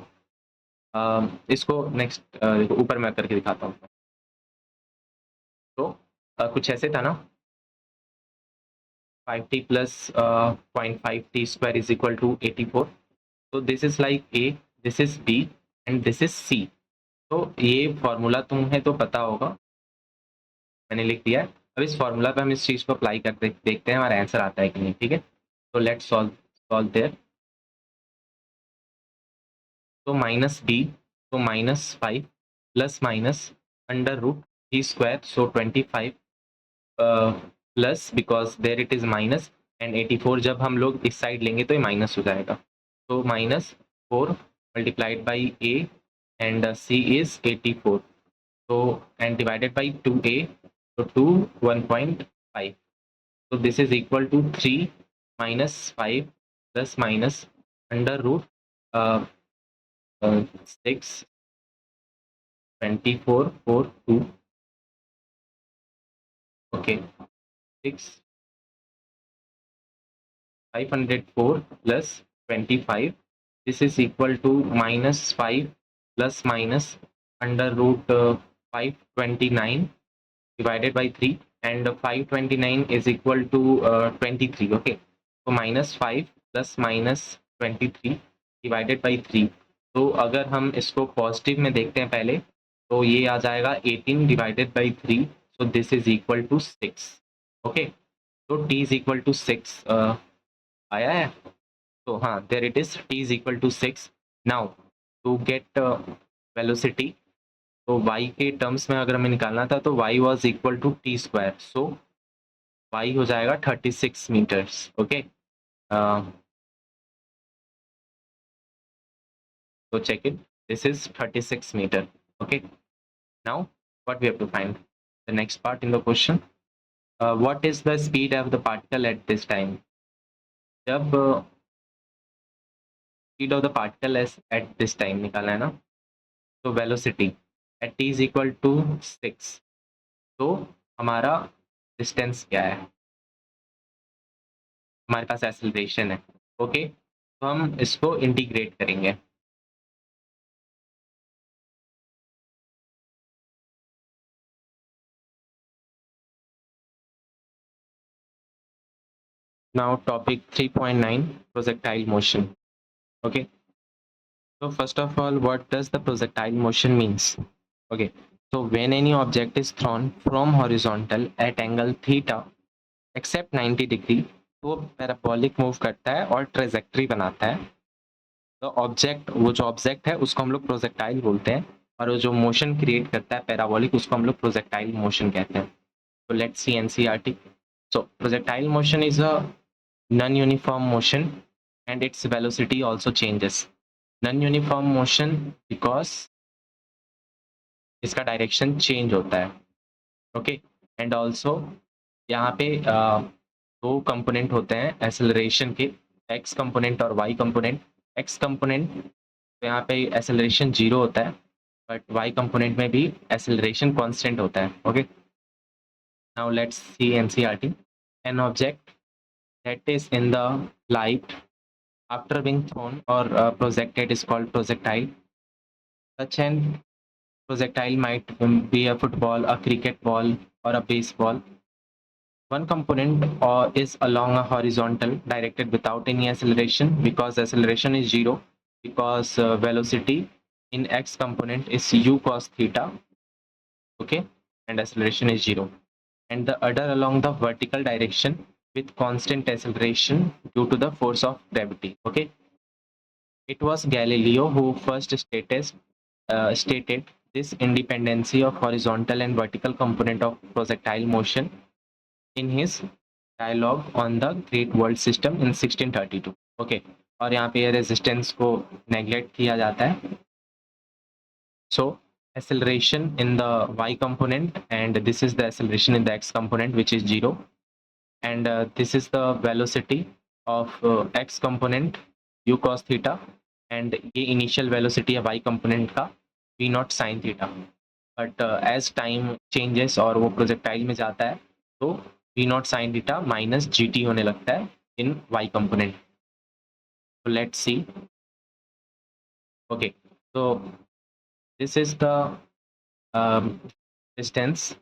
S1: इसको next ऊपर मैं करके दिखाता हूँ. तो कुछ ऐसे था ना, 5t plus 0.5t square is equal to 84. So this is like A, this is B and this is C. तो ये फॉर्मूला तुम्हें तो पता होगा, मैंने लिख दिया है. अब इस फॉर्मूला पे हम इस चीज़ को अप्लाई करते देखते हैं हमारा आंसर आता है कि नहीं. ठीक है, तो लेट्स सॉल्व देयर. तो माइनस b, तो -5 plus minus under root t square, so 25 plus, because there it is minus, and 84 जब हम लोग इस साइड लेंगे तो ये माइनस हो जाएगा. तो -4 multiplied by a and c is 84. So and divided by 2a, so 2 1.5. So this is equal to 3 minus 5 plus minus under root 6 24 4 2. Okay, 6 504 plus 25. This is equal to -5 plus minus under root 529 divided by 3, and 529 is equal to 23. Okay, so -5 plus minus 23 divided by 3. तो अगर हम इसको positive में देखते हैं पहले, तो ये आ जाएगा 18 divided by 3, so this is equal to 6. Okay, तो t is equal to 6 आया है. तो हाँ, there it is, t is equal to 6. Now to get velocity, तो y के टर्म्स में अगर हमें निकालना था तो y was equal to t square, so y हो जाएगा 36 meters. Okay, so check it, this is 36 meter. Okay, now what we have to find, the next part in the question, what is the speed of the particle at this time. जब speed of the particle is at this time निकालना है ना, तो velocity at t is equal to 6. तो हमारा distance क्या है, हमारे पास एक्सेलरेशन है. ओके, तो हम इसको इंटीग्रेट करेंगे. Now topic 3.9, projectile motion. Okay, so first of all, what does the projectile motion means? Okay, so when any object is thrown from horizontal at angle theta except 90 degree, तो parabolic move करता है और trajectory बनाता है. तो object, वो जो object है उसको हम लोग प्रोजेक्टाइल बोलते हैं, और वो जो मोशन क्रिएट करता है पैराबोलिक, उसको हम लोग प्रोजेक्टाइल मोशन कहते हैं. So let's see NCERT. So projectile motion is a non-uniform motion and its velocity also changes. Non-uniform motion because इसका डायरेक्शन चेंज होता है. ओके, एंड ऑल्सो यहाँ पे दो कंपोनेंट होते हैं एसेलरेशन के, एक्स कंपोनेंट और वाई कंपोनेंट. एक्स कंपोनेंट तो यहाँ पे एसेलरेशन 0 होता है, बट वाई कंपोनेंट में भी एसेलरेशन कांस्टेंट होता है. Okay, now let's see NCERT. An object that is in the light after being thrown or projected is called projectile. Such an projectile might be a football, a cricket ball, or a baseball. One component is along a horizontal directed without any acceleration because acceleration is 0, because velocity in x component is u cos theta. Okay, and acceleration is 0. And the other along the vertical direction with constant acceleration due to the force of gravity. Okay, it was Galileo who first stated this independency of horizontal and vertical component of projectile motion in his dialogue on the Great World System in 1632. Okay, और यहाँ पे resistance को neglect किया जाता है. So acceleration in the y component, and this is the acceleration in the x component, which is 0, and this is the velocity of x component u cos theta, and ये initial velocity है y component का v naught sin theta. But as time changes और वो projectile में जाता है तो v naught sin theta minus gt होने लगता है in y component. So let's see. Okay, so this is the distance.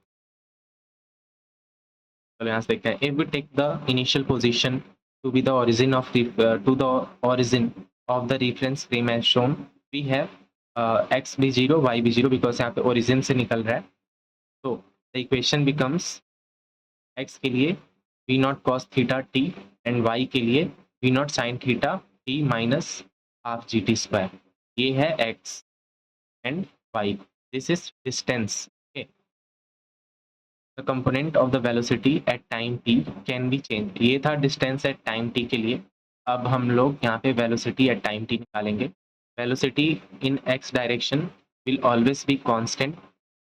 S1: So यहाँ से देखते हैं, if we take the initial position to be the origin of the to the origin of the reference frame as shown, we have x भी 0, y भी 0, because यहाँ पे origin से निकल रहा है. So the equation becomes x के लिए v naught cos theta t and y के लिए v naught sin theta t minus half gt square. ये है x and y. This is distance. The component of the velocity at time t can be changed. ये था distance at time t के लिए. अब हम लोग यहाँ पे velocity at time t निकालेंगे. Velocity in x direction will always be constant.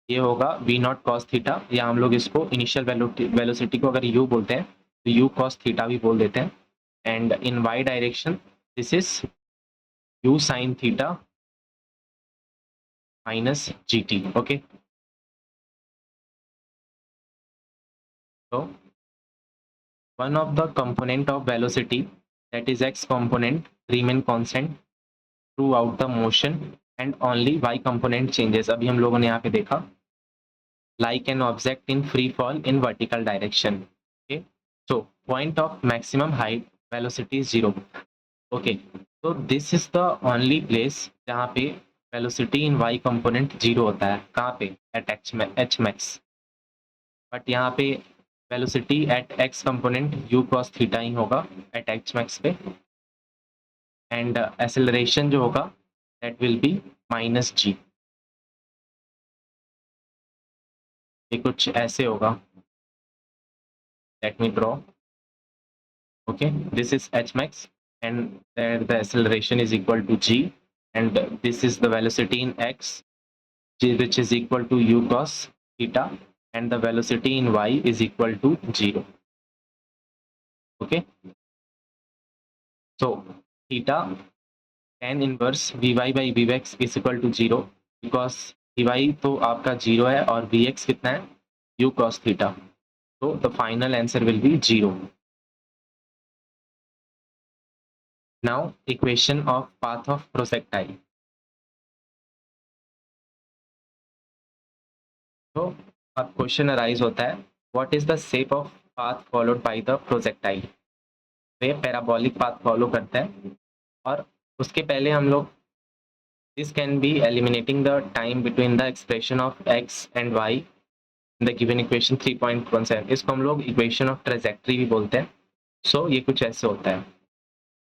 S1: ये होगा v naught cos theta, या हम लोग इसको initial velocity को अगर u बोलते हैं तो u cos theta भी बोल देते हैं. And in y direction this is u sin theta minus gt. Okay. So one of the component of velocity, that is x component, remain constant throughout the motion and only y component changes. अभी हम लोगों ने यहाँ पे देखा like an object in free fall in vertical direction. Okay, so point of maximum height velocity is 0. Okay, so this is the only place जहाँ पे velocity in y component 0 होता है. कहाँ पे? at h max. बट यहाँ पे velocity at x component u cos theta ही होगा एट h max पे, एंड एक्सेलरेशन जो होगा that will be minus g. ये कुछ ऐसे होगा. Let me draw. Okay, this is h max and there the acceleration is equal to g, and this is the velocity in x which is equal to u cos theta, and the velocity in y is equal to 0. Okay, so theta tan inverse vy by vx is equal to 0, because vy तो आपका 0 है और vx कितना है? u cos theta. So the final answer will be 0. Now equation of path of projectile. तो अब question arise होता है, what is the shape of path followed by the projectile? तो ये पैराबोलिक पाथ फॉलो करता है, और उसके पहले हम लोग this can be eliminating the time between the expression of x and y in the given equation 3.17. इसको हम लोग equation of trajectory भी बोलते हैं. So ये कुछ ऐसे होता है,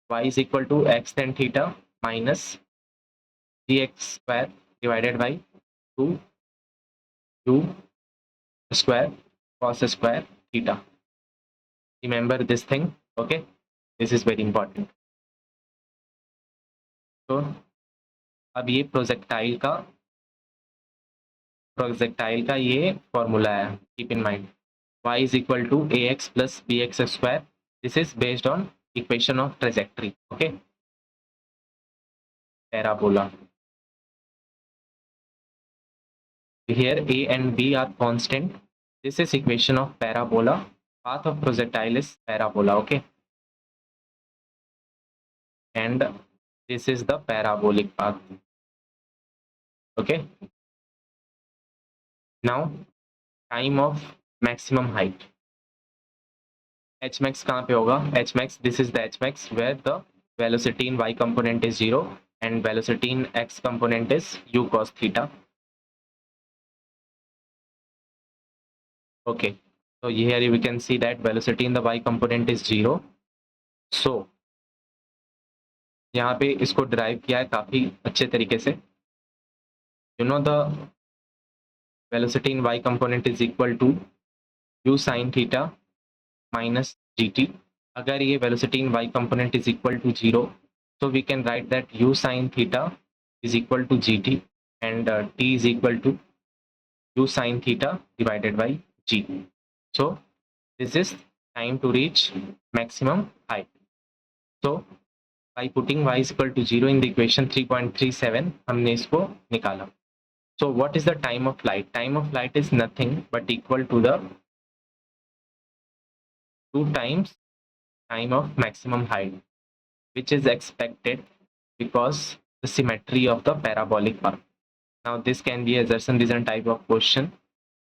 S1: y is equal to x tan theta minus gx square divided by 2 u square cos square theta. Remember this thing, okay? This is very important. तो अब ये प्रोजेक्टाइल का ये फॉर्मूला है, keep in mind y is equal to ax plus bx square. This is based on equation of trajectory, okay? Parabola. Here a and b are constant. This is equation of parabola. Path of projectile is parabola, okay? And this is the parabolic path, okay? Now time of maximum height. H max कहाँ पे होगा? H max, this is the H max where the velocity in y component is 0 and velocity in x component is u cos theta. Okay, so here we can see that velocity in the y component is 0. So यहाँ पे इसको derive किया है काफी अच्छे तरीके से. You know the velocity in y component is equal to u sin theta minus gt. अगर ये velocity in y component is equal to 0, so we can write that u sin theta is equal to gt and t is equal to u sin theta divided by g. So this is time to reach maximum height. So by putting y is equal to 0 in the equation 3.37 हमने इसको निकाला. So what is the time of flight? Time of flight is nothing but equal to the 2 times time of maximum height, which is expected because the symmetry of the parabolic path. Now this can be assertion reason type of question.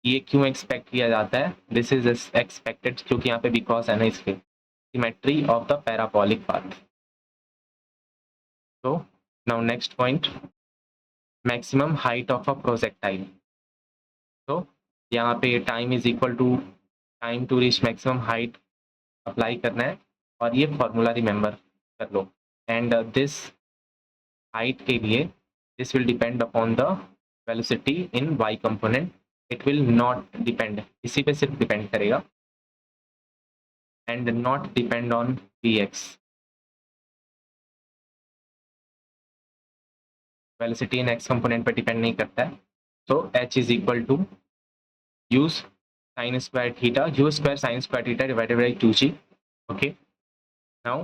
S1: ये क्यों expect किया जाता है? This is expected क्योंकि यहाँ पे because है ना इसके symmetry of the parabolic path. So now next point, maximum height of a projectile. So यहाँ पे time is equal to time to reach maximum height apply करना है और ये फॉर्मूला रिमेंबर कर लो. एंड दिस हाइट के लिए this will depend upon the velocity in y component. It will not depend, इसी पे सिर्फ डिपेंड करेगा and not depend on px. Velocity in x component पे डिपेंड नहीं करता है. So h is equal to u sin square theta, u square sin square theta divided by 2g. Okay, now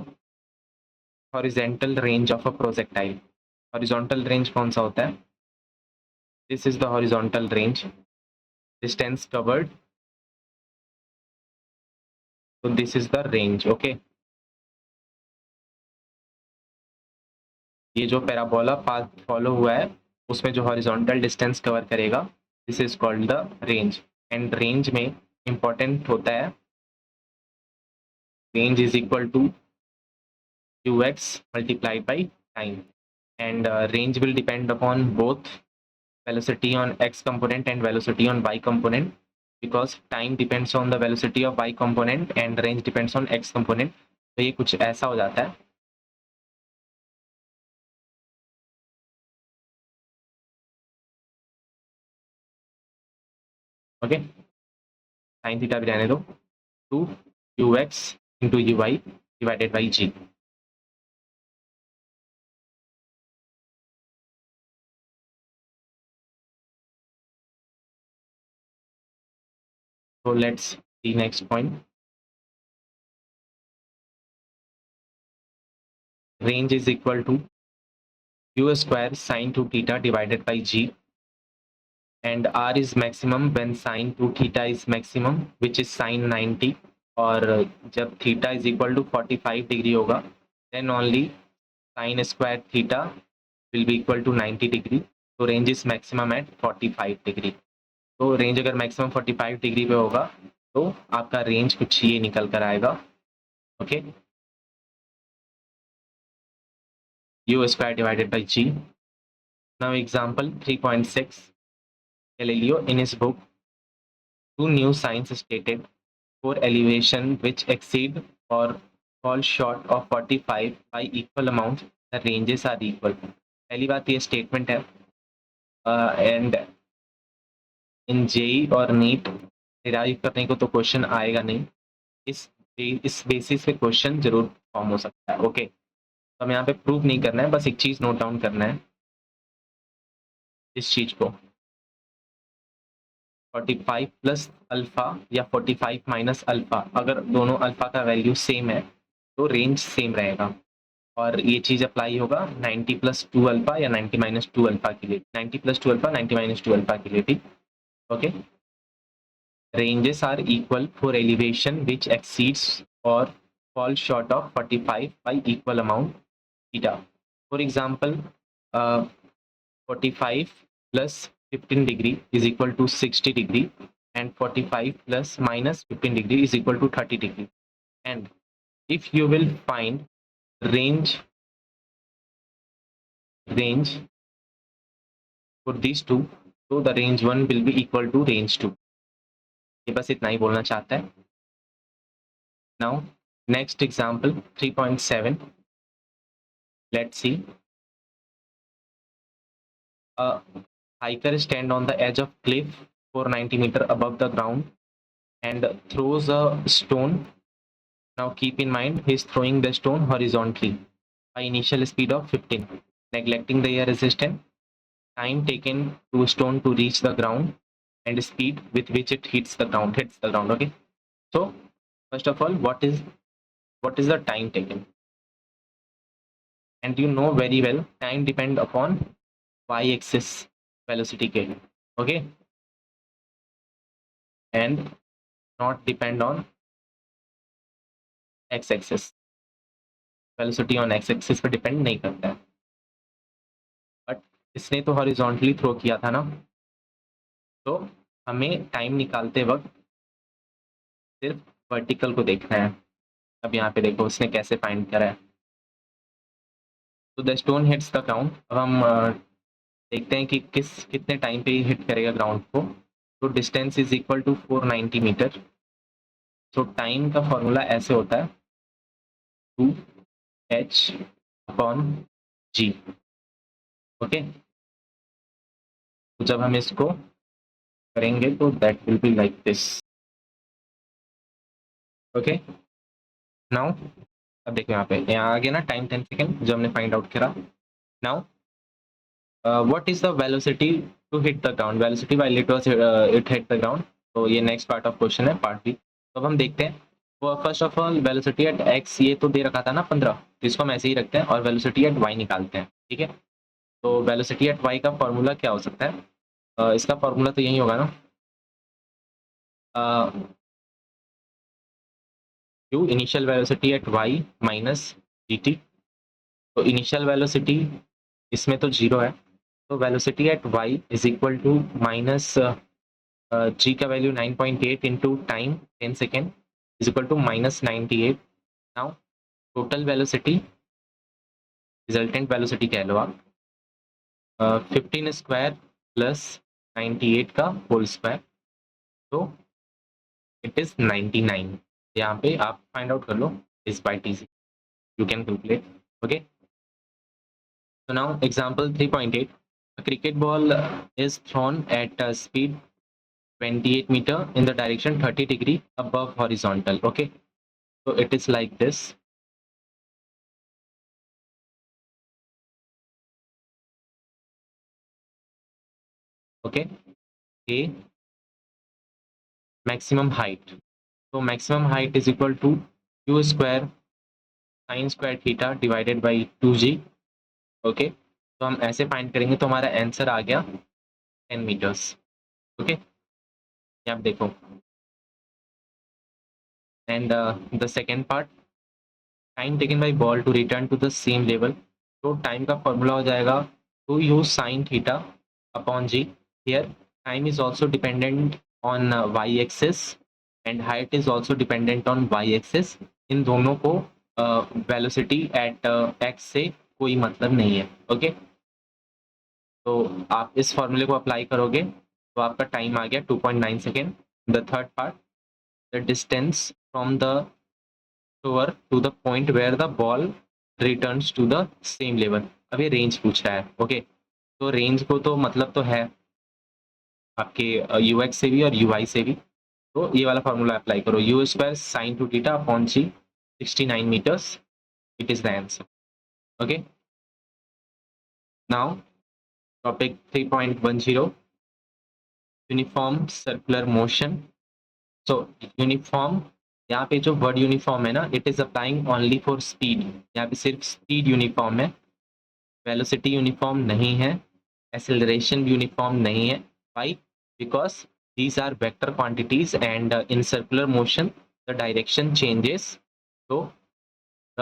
S1: horizontal range of a projectile. Horizontal range कौन सा होता है? This is the horizontal range. Distance covered. So this is the range. Okay, ये जो parabola path follow हुआ है उसमें जो हॉरिजॉन्टल डिस्टेंस कवर करेगा, this is called the range. And range में इंपॉर्टेंट होता है range is equal to ux multiplied by time, and range will depend upon both velocity on x component and velocity on y component, because time depends on the velocity of y component and range depends on x component. तो ये कुछ ऐसा हो जाता है. Okay, sine theta भी रहने दो, 2ux into uy divided by g. So let's see next point. Range is equal to u square sin 2 theta divided by g, and r is maximum when sin 2 theta is maximum, which is sin 90. और जब theta is equal to 45 degree होगा then only sin square theta will be equal to 90 degree. तो range is maximum at 45 degree. तो range अगर maximum 45 degree पे होगा तो आपका रेंज कुछ ये निकल कर आएगा. Okay, u square divided by g. Now example 3.6, Galileo in his book two new signs stated for elevation which exceed or fall short of 45 by equal amount, the ranges are equal. पहली बात ये statement है and in JEE और NEET derive करने को तो question आएगा नहीं, इस बेसिस पे क्वेश्चन जरूर फॉर्म हो सकता है। ओके, तो हमें यहाँ पे प्रूव नहीं करना है, बस एक चीज नोट डाउन करना है, इस चीज को 45 प्लस अल्फा या 45 माइनस अल्फा, अगर दोनों अल्फा का वैल्यू सेम है तो रेंज सेम रहेगा। और ये चीज अप्लाई होगा 90 प्लस 2 अल्फा या 90 माइनस 2 अल्फा के लिए, 90 प्लस 2 अल्फा 90 माइनस 2 अल्फा के लिए भी। Okay, ranges are equal for elevation which exceeds or falls short of 45 by equal amount theta. For example, 45 plus 15 degree is equal to 60 degree, and 45 plus minus 15 degree is equal to 30 degree. And if you will find range for these two, so the range 1 will be equal to range 2. ये बस इतना ही बोलना चाहता है। Now next example 3.7, let's see. A hiker stand on the edge of cliff 490 meter above the ground and throws a stone. Now keep in mind he is throwing the stone horizontally by initial speed of 15, neglecting the air resistance, time taken to stone to reach the ground, and speed with which it hits the ground. Okay, so first of all, what is the time taken? And you know very well time depend upon y-axis velocity के, okay, and not depend on x-axis. Velocity on x-axis पे depend नहीं करता है, but इसने तो horizontally throw किया था ना, तो हमें टाइम निकालते वक्त सिर्फ वर्टिकल को देखना है। अब यहाँ पे देखो उसने कैसे फाइंड करा है। तो the stone hits the ground. अब हम देखते हैं कि कितने टाइम पे हिट करेगा ग्राउंड को। तो distance is equal to 490 metre. तो टाइम का फॉर्मूला ऐसे होता है 2h/g। ओके, तो जब हम इसको करेंगे तो that will be like this. Okay, now अब देखो यहाँ आगे ना टाइम 10 सेकेंड जो हमने फाइंड आउट करा। Now what is the velocity to hit the ground, velocity while it hit the ground. तो ये नेक्स्ट पार्ट ऑफ क्वेश्चन है, पार्ट बी। तो अब हम देखते हैं। First of all velocity at X ये तो दे रखा था ना 15, तो इसको हम ऐसे ही रखते हैं और वेलोसिटी एट वाई निकालते हैं। ठीक है, तो वेलोसिटी एट वाई का फॉर्मूला क्या हो सकता है? इसका फॉर्मूला तो यही होगा ना, q initial velocity at y minus g t. तो इनिशियल वेलोसिटी इसमें तो जीरो है, तो velocity at y is equal to minus g का value 9.8 into time 10 second is equal to minus 98। Now total velocity, resultant velocity कह लो आप, 15 square plus 98 का होल स्क्वायर, तो इट इज 99। यहाँ पे आप फाइंड आउट कर लो इस by t C, you can calculate. Okay, so now example 3.8, a cricket ball is thrown at a speed 28 meter in the direction 30 degree above horizontal. Okay, so it is like this. Okay, a maximum height, so maximum height is equal to q square sin square theta divided by 2g. Okay, तो हम ऐसे find करेंगे तो हमारा answer आ गया 10 metres. Okay, आप देखो, and the second part, time taken by ball to return to the same level. तो टाइम का फॉर्मूला हो जाएगा 2u sin theta upon g. Here time is also dependent on y axis and height is also dependent on y axis. इन दोनों को velocity at x से कोई मतलब नहीं है। ओके, तो आप इस फॉर्मूले को अप्लाई करोगे तो आपका टाइम आ गया 2.9 second. The third part, the distance from the thrower to the point where the ball returns to the same level. अब ये रेंज पूछ रहा है। ओके, तो रेंज को तो मतलब तो है आपके यूएक्स से भी और यूआई से भी, तो ये वाला फॉर्मूला अप्लाई करो, U square sine 2 theta upon G 69 meters, it is the answer. Okay, now topic 3.10, uniform circular motion. So uniform, यहाँ पे जो वर्ड यूनिफॉर्म है ना, it is applying only for speed. यहाँ पे सिर्फ स्पीड यूनिफॉर्म है, वेलोसिटी यूनिफॉर्म नहीं है, एक्सेलरेशन यूनिफॉर्म नहीं है. Why? Because these are vector quantities and in circular motion the direction changes. तो द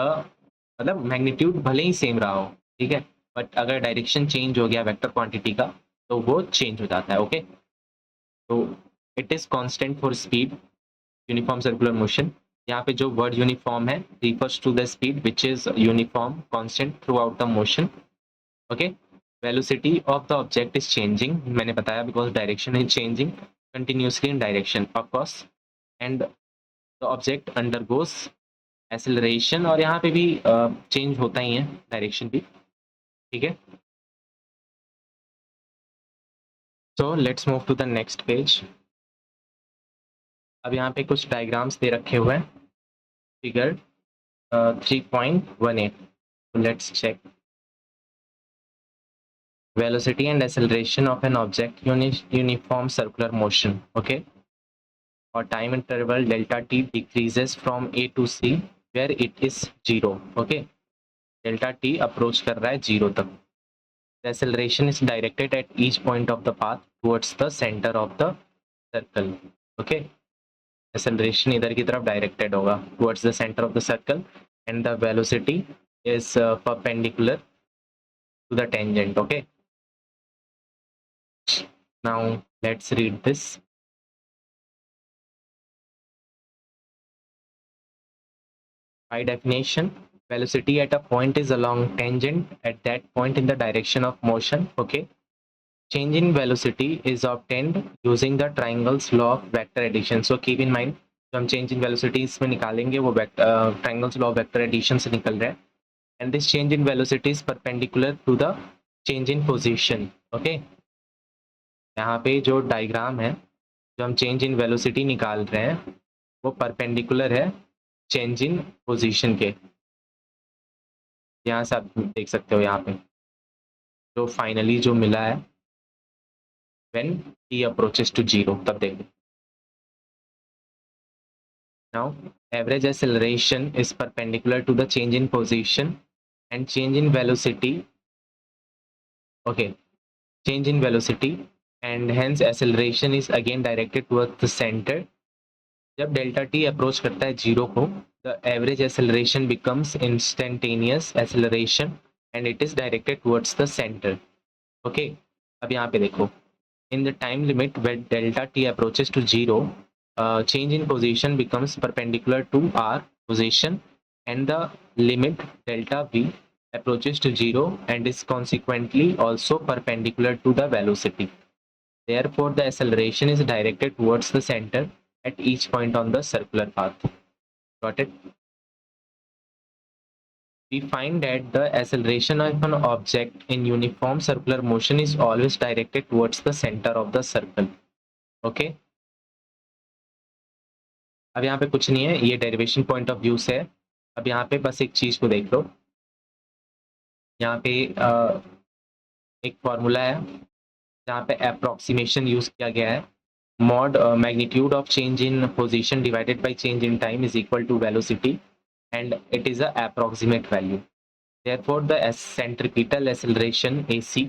S1: मतलब मैग्नीट्यूड भले ही सेम रहा हो, ठीक है, बट अगर डायरेक्शन चेंज हो गया वेक्टर क्वांटिटी का तो वो चेंज हो जाता है. ओके, तो it is constant for speed, uniform circular motion. यहाँ पे जो वर्ड यूनिफॉर्म है refers to the speed which is uniform constant throughout the motion. Okay, velocity of the object is changing, मैंने बताया, because direction is changing continuously in direction of course, and the object undergoes acceleration, और यहाँ पे भी change होता ही है direction भी, ठीक है. So let's move to the next page. अब यहाँ पे कुछ डायग्राम्स दे रखे हुए हैं, figure 3.18. Let's check. Velocity and acceleration of an object uniform circular motion. Okay, or time interval delta t decreases from a to c where it is 0. Okay, delta t approach कर रहा है 0 तक. The acceleration is directed at each point of the path towards the center of the circle. Okay, acceleration इधर की तरफ directed होगा towards the center of the circle, and the velocity is perpendicular to the tangent. Okay, now let's read this. By definition, velocity at a point is along tangent at that point in the direction of motion. Okay, change in velocity is obtained using the triangle's law of vector addition. So keep in mind, जो हम change in velocity इसमें निकालेंगे वो triangle's law of vector addition से निकल रहा है, and this change in velocity is perpendicular to the change in position. Okay, यहाँ पे जो डायग्राम है, जो हम चेंज इन वेलोसिटी निकाल रहे हैं वो परपेंडिकुलर है चेंज इन पोजीशन के. यहाँ से आप देख सकते हो, यहाँ पे जो फाइनली जो मिला है when t approaches to 0, तब देखो. Now average acceleration is perpendicular to the change in position and change in velocity. Okay, change in velocity and hence acceleration is again directed towards the center. जब delta T approach करता है 0 को, the average acceleration becomes instantaneous acceleration and it is directed towards the center. Okay, अब यहाँ पे देखो, in the time limit when delta t approaches to 0, change in position becomes perpendicular to our position, and the limit delta v approaches to 0 and is consequently also perpendicular to the velocity. Therefore, the acceleration is directed towards the center at each point on the circular path. Got it? We find that the acceleration of an object in uniform circular motion is always directed towards the center of the circle. Okay, अब यहाँ पे कुछ नहीं है, ये derivation point of view से है. अब यहाँ पे बस एक चीज को देख लो, यहाँ पे एक फॉर्मूला है जहाँ पे अप्रोक्सीमेशन यूज किया गया है. mod magnitude of change in position divided by change in time is equal to velocity, and it is a approximate value. Therefore, the centripetal acceleration AC,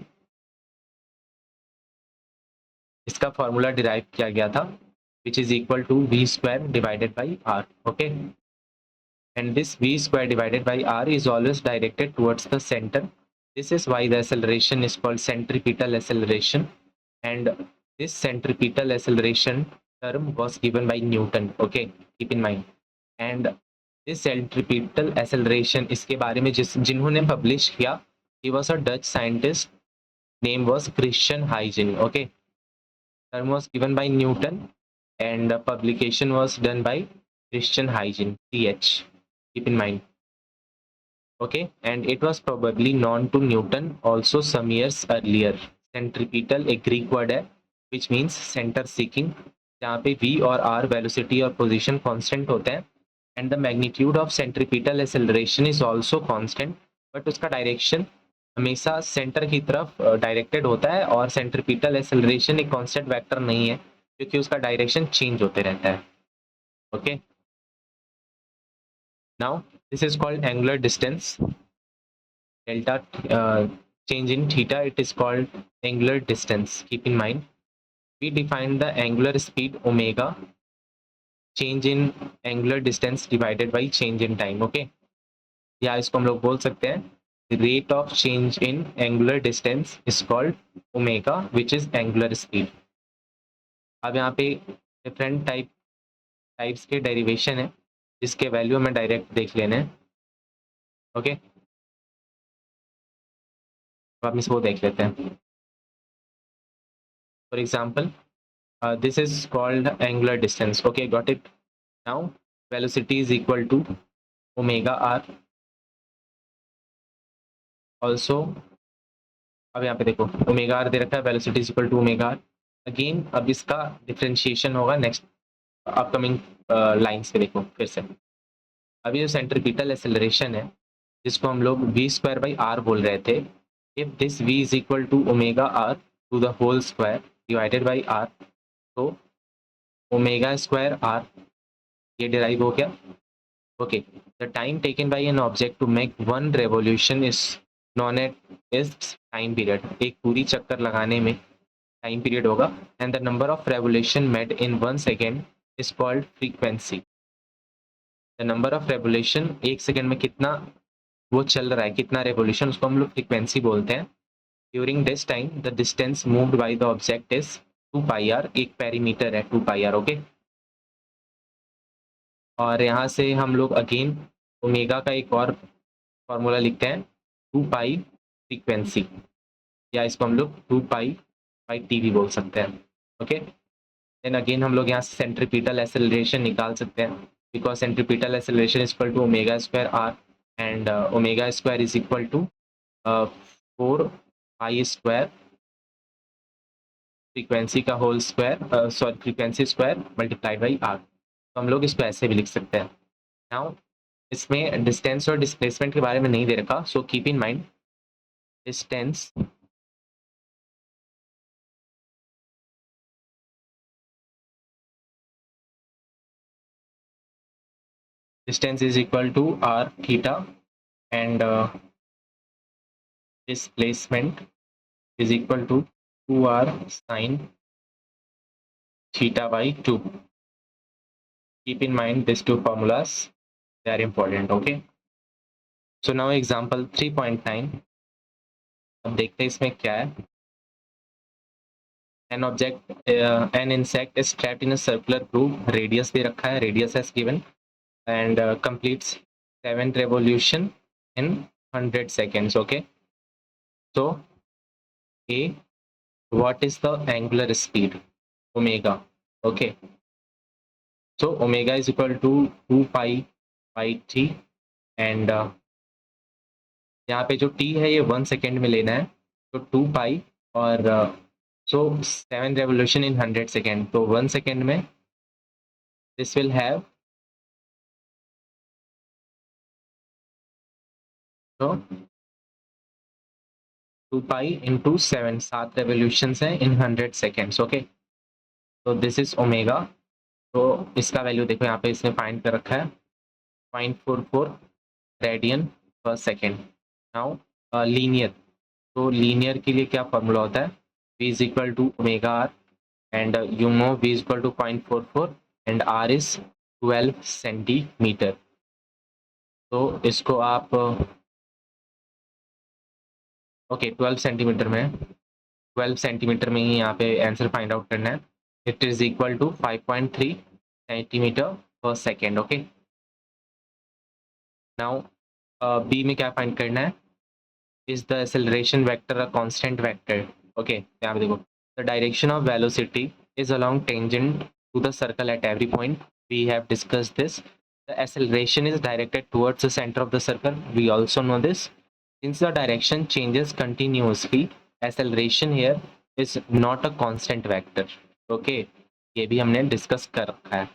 S1: इसका फॉर्मूला डिराइव किया गया था, which is equal to v square divided by r. Okay, and this v square divided by r is always directed towards the center. This is why the acceleration is called centripetal acceleration, and this centripetal acceleration term was given by Newton. Okay, keep in mind. And this centripetal acceleration, इसके बारे में जिन्होंने publish किया, he was a Dutch scientist, name was Christian Huygens. Okay, term was given by Newton and publication was done by Christian Huygens, TH. Keep in mind. Okay, and it was probably known to Newton also some years earlier. Centripetal एक Greek word है which means center seeking. जहाँ पे v और r velocity और position constant होते हैं and the magnitude of centripetal acceleration is also constant, but उसका direction हमेशा सेंटर की तरफ डायरेक्टेड होता है और सेंट्रीपिटल एक्सेलरेशन एक कांस्टेंट वेक्टर नहीं है क्योंकि उसका डायरेक्शन चेंज होते रहता है. Okay, now this is called angular distance. Delta change in theta, it is called angular distance. Keep in mind, we define the angular speed omega, change in angular distance divided by change in time. Okay, या इसको हम लोग बोल सकते हैं the rate of change in angular distance is called omega, which is angular speed. अब यहाँ पे डिफरेंट टाइप्स के डेरिवेशन है जिसके वैल्यू हमें डायरेक्ट देख लेने हैं. ओके, तो आप इसको देख लेते हैं. For example, this is called angular distance. Okay, got it. Now velocity is equal to omega r. Also, अब यहाँ पे देखो ओमेगा आर दे रखा है, velocity is equal to omega R. Again अब इसका डिफरेंशिएशन होगा नेक्स्ट अपकमिंग लाइंस पे. देखो फिर से, अभी जो सेंट्रीपिटल एक्सेलरेशन है जिसको हम लोग v स्क्वायर बाई आर बोल रहे थे, if this v is equal to omega R to the whole square divided by are, तो ओमेगा स्क्वायर आर ये डिराइव हो गया. Okay, the time taken by an object to make one revolution is known as time period. एक पूरी चक्कर लगाने में time period होगा. And the number of revolution made in 1 second is called frequency. The number of revolution, एक second में कितना वो चल रहा है, कितना रेवोल्यूशन, उसको हम लोग फ्रीक्वेंसी बोलते हैं. During this time the distance moved by the object is 2 pi R. एक पेरीमीटर है 2 पाई आर. ओके, और यहाँ से हम लोग अगेन ओमेगा का एक और फॉर्मूला लिखते हैं 2 पाई फ्रीक्वेंसी, या इसको हम लोग 2 पाई बाई टी भी बोल सकते हैं. ओके, देन अगेन हम लोग यहाँ से सेंट्रीपिटल एक्सेलरेशन निकाल सकते हैं because centripetal acceleration is equal to omega square are and omega square is equal to 4 pi square frequency का whole square, sorry frequency square multiplied by are. तो हम लोग इसको ऐसे भी लिख सकते हैं. नाउ इसमें डिस्टेंस और डिस्प्लेसमेंट के बारे में नहीं दे रखा, so keep in mind distance is equal to r theta and displacement is equal to 2r sine theta by 2. Keep in mind these two formulas, they are important. Okay, so now example 3.9. अब देखते हैं इसमें क्या है. an insect is trapped in a circular groove. radius दे रखा है, radius has given and completes 7 revolution in 100 seconds. Okay, so a, what is the angular speed? Omega. Okay, so omega is equal to 2 pi by t and यहाँ पे जो t है ये 1 second में लेना है, तो 2 पाई और so 7 revolution in 100 सेकेंड, तो 1 सेकेंड में this will have, so 2 pi into 7, 7 revolutions हैं in 100 seconds. ओके, तो दिस इज ओमेगा. तो इसका वैल्यू देखो यहाँ पे इसने फाइंड कर रखा है 0.44 radian per second. Now linear, तो लीनियर के लिए क्या फॉर्मूला होता है, v is equal to omega R and you know v is equal to 0.44 and r is 12 centimetre. तो इसको आप ओके 12 सेंटीमीटर में, 12 सेंटीमीटर में ही यहाँ पे आंसर फाइंड आउट करना है. It is equal to 5.3 centimetre per second. Okay, now B में क्या फाइंड करना है, is the acceleration vector a constant vector. Okay, यहाँ पे देखो the direction of velocity is along tangent to the circle at every point. We have discussed this. The acceleration is directed towards the centre of the circle. We also know this. Since the direction changes continuously, acceleration here is not a constant vector. Okay, ये भी हमने discuss कर रखा है।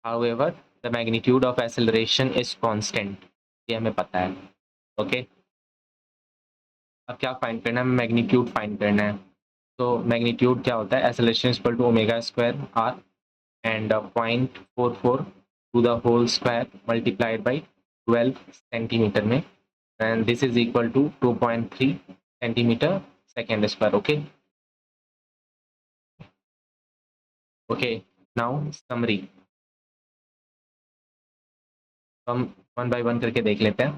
S1: However the magnitude of acceleration is constant, ये हमें पता है। ओके, अब क्या फाइंड करना है, मैग्नीट्यूड फाइंड करना है। तो मैग्नीट्यूड क्या होता है, acceleration is equal to omega square are and 0.44 to the whole square multiplied by 12 centimetre में, and this is equal to 2.3 centimeter second square. Okay, now summary, हम वन बाय वन करके देख लेते हैं।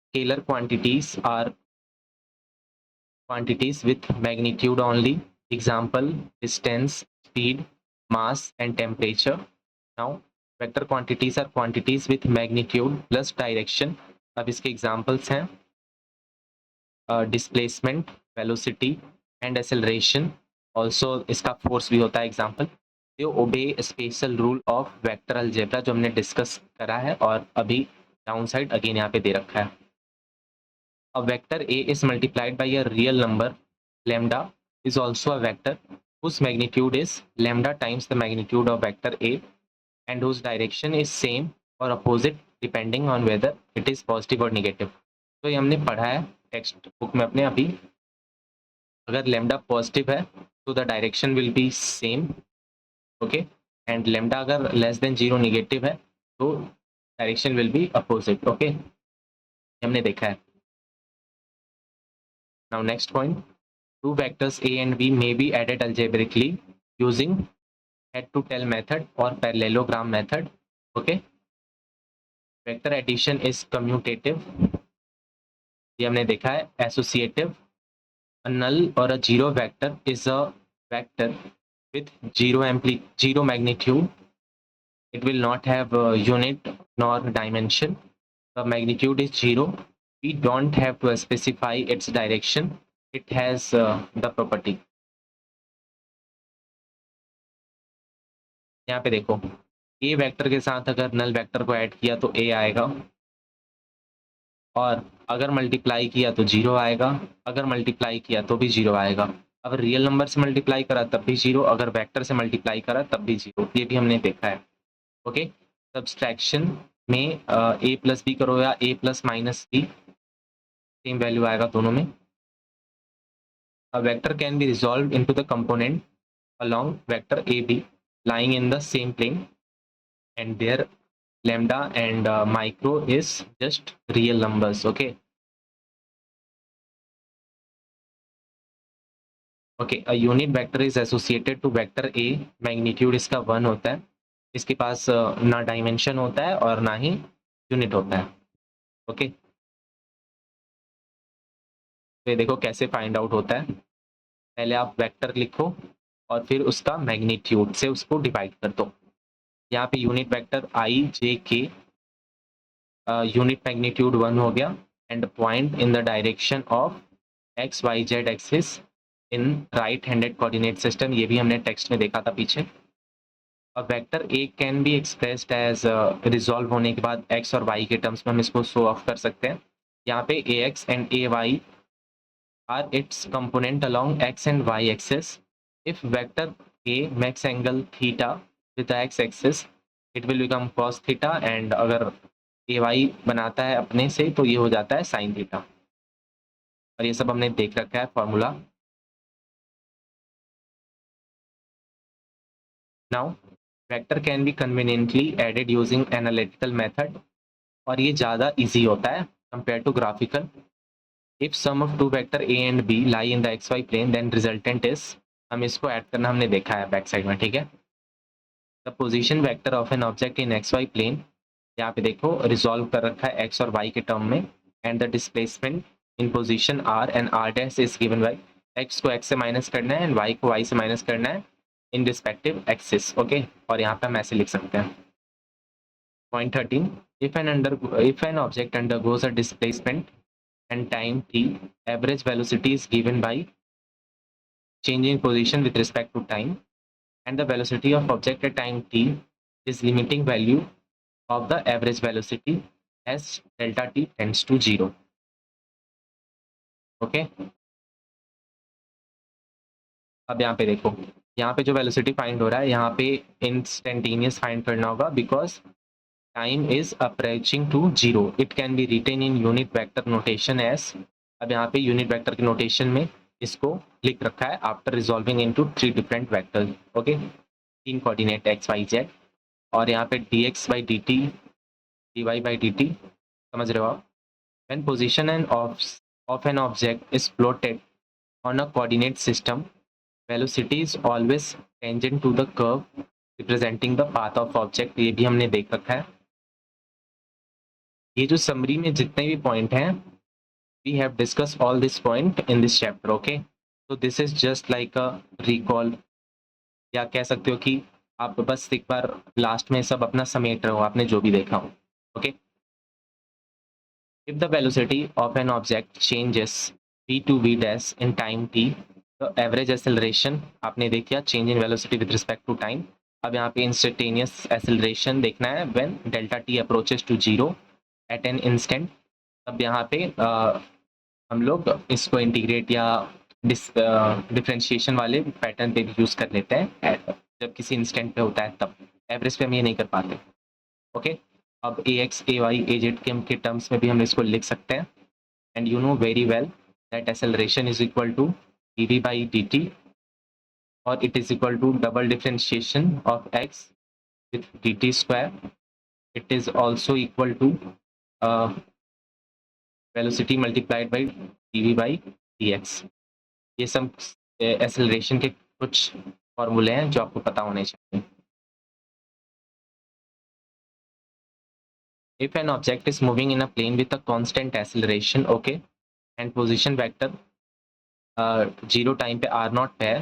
S1: Scalar quantities are quantities with magnitude only. Example, distance, speed, mass and temperature. Now vector quantities are quantities with magnitude plus direction. अब इसके examples हैं displacement, velocity and acceleration. Also इसका force भी होता है example. ये obey special rule of vector algebra जो हमने discuss करा है और अभी downside again यहाँ पे दे रखा है। A vector A is multiplied by a real number lambda is also a vector whose magnitude is lambda times the magnitude of vector A and whose direction is same or opposite depending on whether it is positive or negative. तो ये हमने पढ़ा है text book में अपने अभी। अगर lambda positive है तो the direction will be same, okay, and lambda अगर लेस देन 0 नेगेटिव है तो direction will be opposite. Okay, हमने देखा है। Now next point, two vectors A and B may be added algebraically using head to tail method or parallelogram method. Okay, vector addition is commutative, ये हमने देखा है। associative, a null or a zero vector is a vector with zero magnitude. It will not have a unit nor dimension. The magnitude is 0. We don't have to specify its direction. It has the property. यहाँ पे देखो, ए vector के साथ अगर null vector को add किया तो ए आएगा, और अगर मल्टीप्लाई किया तो 0 आएगा, अगर मल्टीप्लाई किया तो भी 0 आएगा। अगर रियल नंबर से मल्टीप्लाई करा तब भी 0, अगर वेक्टर से मल्टीप्लाई करा तब भी 0, ये भी हमने देखा है। ओके, सब्सट्रैक्शन में ए प्लस बी करो या a plus minus b, same value आएगा दोनों में। A vector can be resolved into the component along vector AB lying in the same plane, and their lambda and micro is just real numbers. Okay, a unit vector is associated to vector A, magnitude इसका 1 होता है, इसके पास ना dimension होता है और ना ही unit होता है। ओके, तो ये देखो कैसे फाइंड आउट होता है। पहले आप वेक्टर लिखो और फिर उसका मैग्नीट्यूड से उसको डिवाइड कर दो। यहाँ पे यूनिट वेक्टर आई जे के, यूनिट मैग्नीट्यूड 1 हो गया, and point in the direction of X Y Z axis in right handed coordinate system, ये भी हमने टेक्स्ट में देखा था पीछे। और vector A can be expressed as resolve होने के बाद एक्स और वाई के टर्म्स में हम इसको शो ऑफ कर सकते हैं। यहाँ पे a x and A y are its component along x and y axis. If vector A makes angle theta with the x axis, it will become cos theta, and अगर ए Y बनाता है अपने से तो ये हो जाता है साइन थीटा, और ये सब हमने देख रखा है formula. Now vector can be conveniently added using analytical method, और ये ज़्यादा इजी होता है compare to graphical. If sum of two vector A and B lie in the xy plane, then resultant is, हम इसको ऐड करना हमने देखा है बैक साइड में, ठीक है। The position vector of an object in xy plane, यहाँ पे देखो रिजॉल्व कर रखा है x और y के टर्म में, and the displacement in position r and r dash is given by, x को x से माइनस करना है and y को y से माइनस करना है in respective axis. ओके, और यहाँ पे हम ऐसे लिख सकते हैं। Point 13, if an object undergoes a displacement and time t, average velocity is given by changing position with respect to time, and the velocity of object at time t is limiting value of the average velocity as delta t tends to 0. Okay, अब यहाँ पे देखो यहाँ पे जो velocity find हो रहा है यहाँ पे इंस्टेंटेनियस फाइंड करना होगा because time is approaching to zero. It can be written in unit vector notation as. अब यहाँ पे यूनिट वेक्टर के नोटेशन में इसको लिख रखा है after resolving into 3 different vector. Okay, 3 coordinate X Y Z. और यहाँ पे dx by dt, dy by dt, समझ रहे हो आप. When position and of an object is plotted on a coordinate system, velocity is always tangent to the curve representing the path of object. ये भी हमने देख रखा है. ये जो समरी में जितने भी पॉइंट हैं, we have discussed all this point in this chapter. Okay, so this is just like a recall, या कह सकते हो कि आप बस एक बार लास्ट में सब अपना समेट रहे हो आपने जो भी देखा हो. Okay, if the velocity of an object changes v to v dash in time t, the average acceleration आपने देख लिया change in velocity with respect to time. अब यहाँ पे instantaneous acceleration देखना है when delta t approaches to zero at an instant. अब यहाँ पे हम लोग इसको इंटीग्रेट या डिफरेंशिएशन वाले पैटर्न पे भी यूज कर लेते हैं जब किसी इंस्टेंट पे होता है तब. एवरेज पे हम ये नहीं कर पाते. ओके, अब A X A Y A Z के टर्म्स में भी हम इसको लिख सकते हैं. And you know very well that acceleration is equal to dv by dt, और it is equal to double differentiation of x with dt square. It is also equal to velocity multiplied by dv by dx. ये सब acceleration के कुछ फॉर्मूले हैं जो आपको पता होने चाहिए. If an object is moving in a plane with a constant acceleration, okay, and position vector 0 time पे r naught पे है,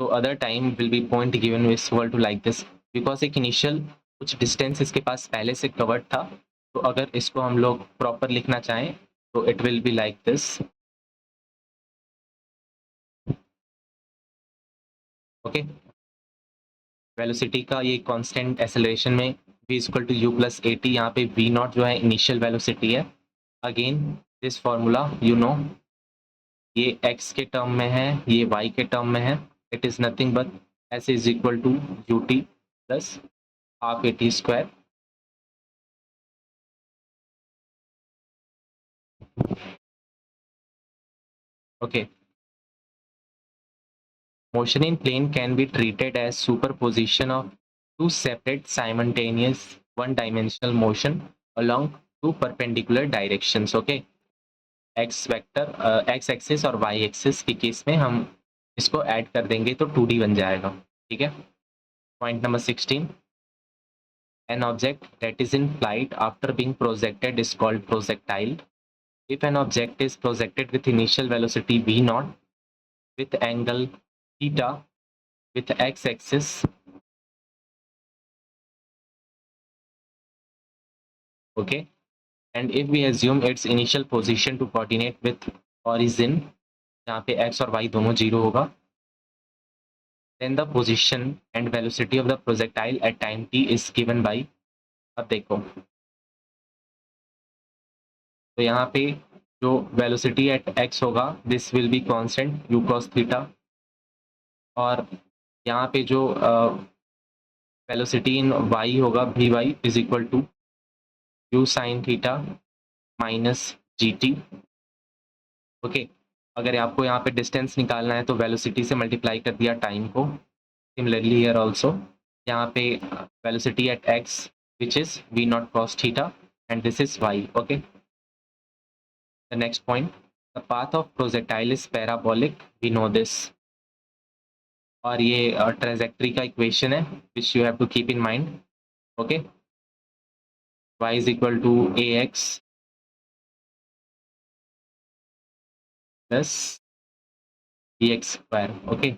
S1: तो other time will be point given is equal to like this. because एक initial कुछ distance इसके पास पहले से covered था, तो अगर इसको हम लोग proper लिखना चाहें तो it will be like this. Okay, velocity का ये कांस्टेंट एक्सेलरेशन में v equal to u plus A T. यहाँ पे v नॉट जो है इनिशियल वेलोसिटी है. Again this formula you know, ये x के टर्म में है, ये y के टर्म में है. It is nothing but s is equal to U T plus half A T square. Okay, motion in plane can be treated as superposition of two separate simultaneous one-dimensional motion along two perpendicular directions. Okay, x vector x axis और y axis के case में हम इसको add कर देंगे तो 2D बन जाएगा. ठीक है. Point number 16, an object that is in flight after being projected is called projectile. If an object is projected with initial velocity v naught with angle theta with the x-axis, okay, and if we assume its initial position to coordinate with origin, जहाँ पे x और y दोनों 0 होगा, then the position and velocity of the projectile at time t is given by, अब देखो तो यहाँ पे जो velocity at x होगा this will be constant u cos theta, और यहाँ पे जो velocity in y होगा vy is equal to u sin theta minus g T. Okay, अगर आपको यहाँ पे डिस्टेंस निकालना है तो वेलोसिटी से मल्टीप्लाई कर दिया टाइम को. सिमिलरली हियर आल्सो, यहाँ पे velocity at X which is v not cos theta and this is y. Okay, the next point, the path of projectile is parabolic, we know this. और ये trajectory का equation है which you have to keep in mind. Okay, y is equal to A X plus dx square. Okay,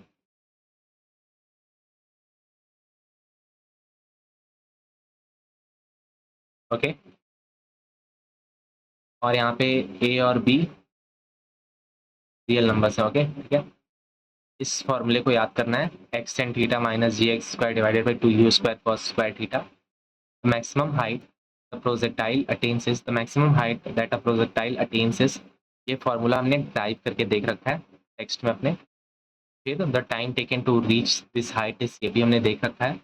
S1: okay, और यहाँ पे a और b real numbers हैं. Okay, ठीक है. इस फॉर्मूले को याद करना है, x tan theta minus G X square divided by 2u square cos square theta. Maximum height the projectile attains is, the maximum height that a projectile attains is, ये फॉर्मूला हमने टाइप करके देख रखा है टेक्स्ट में अपने. फिर the time taken to reach this height is, ये भी हमने देख रखा है,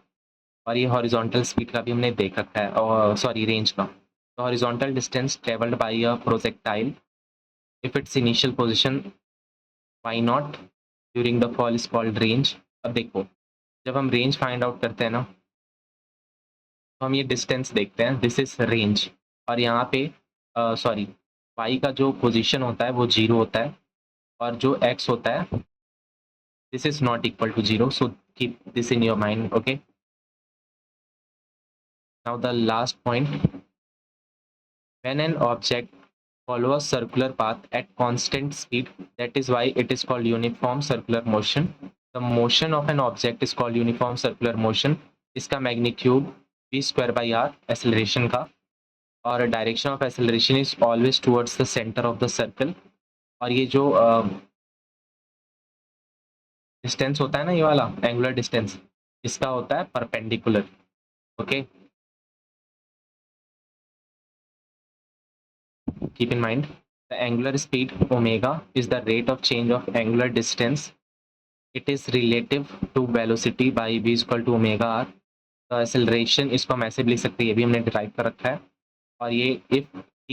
S1: और ये हॉरिजॉन्टल स्पीड का भी हमने देख रखा है, और सॉरी रेंज का। तो horizontal distance travelled by a projectile if its initial position Y not during the fall is called range. अब देखो, जब हम रेंज फाइंड आउट करते हैं ना, तो हम ये डिस्टेंस देखते हैं, दिस इज रेंज, और यहाँ पे सॉरी वाई का जो पोजीशन होता है वो 0 होता है, और जो एक्स होता है this is not equal to 0, so keep this in your mind. Okay, now the last point, when an object follow a circular path at constant speed, that is why it is called uniform circular motion. The motion of an object is called uniform circular motion. इसका magnitude v square by r acceleration का, और direction of acceleration is always towards the center of the circle, और ये जो distance होता है ना, ये वाला एंगुलर डिस्टेंस, इसका होता है perpendicular. Okay, keep in mind the angular speed omega is the rate of change of angular distance. It is relative to velocity by v is equal to omega r. The acceleration, इसको हम ऐसे भी लिख सकते हैं, ये भी हमने डिराइव कर रखा है, और ये if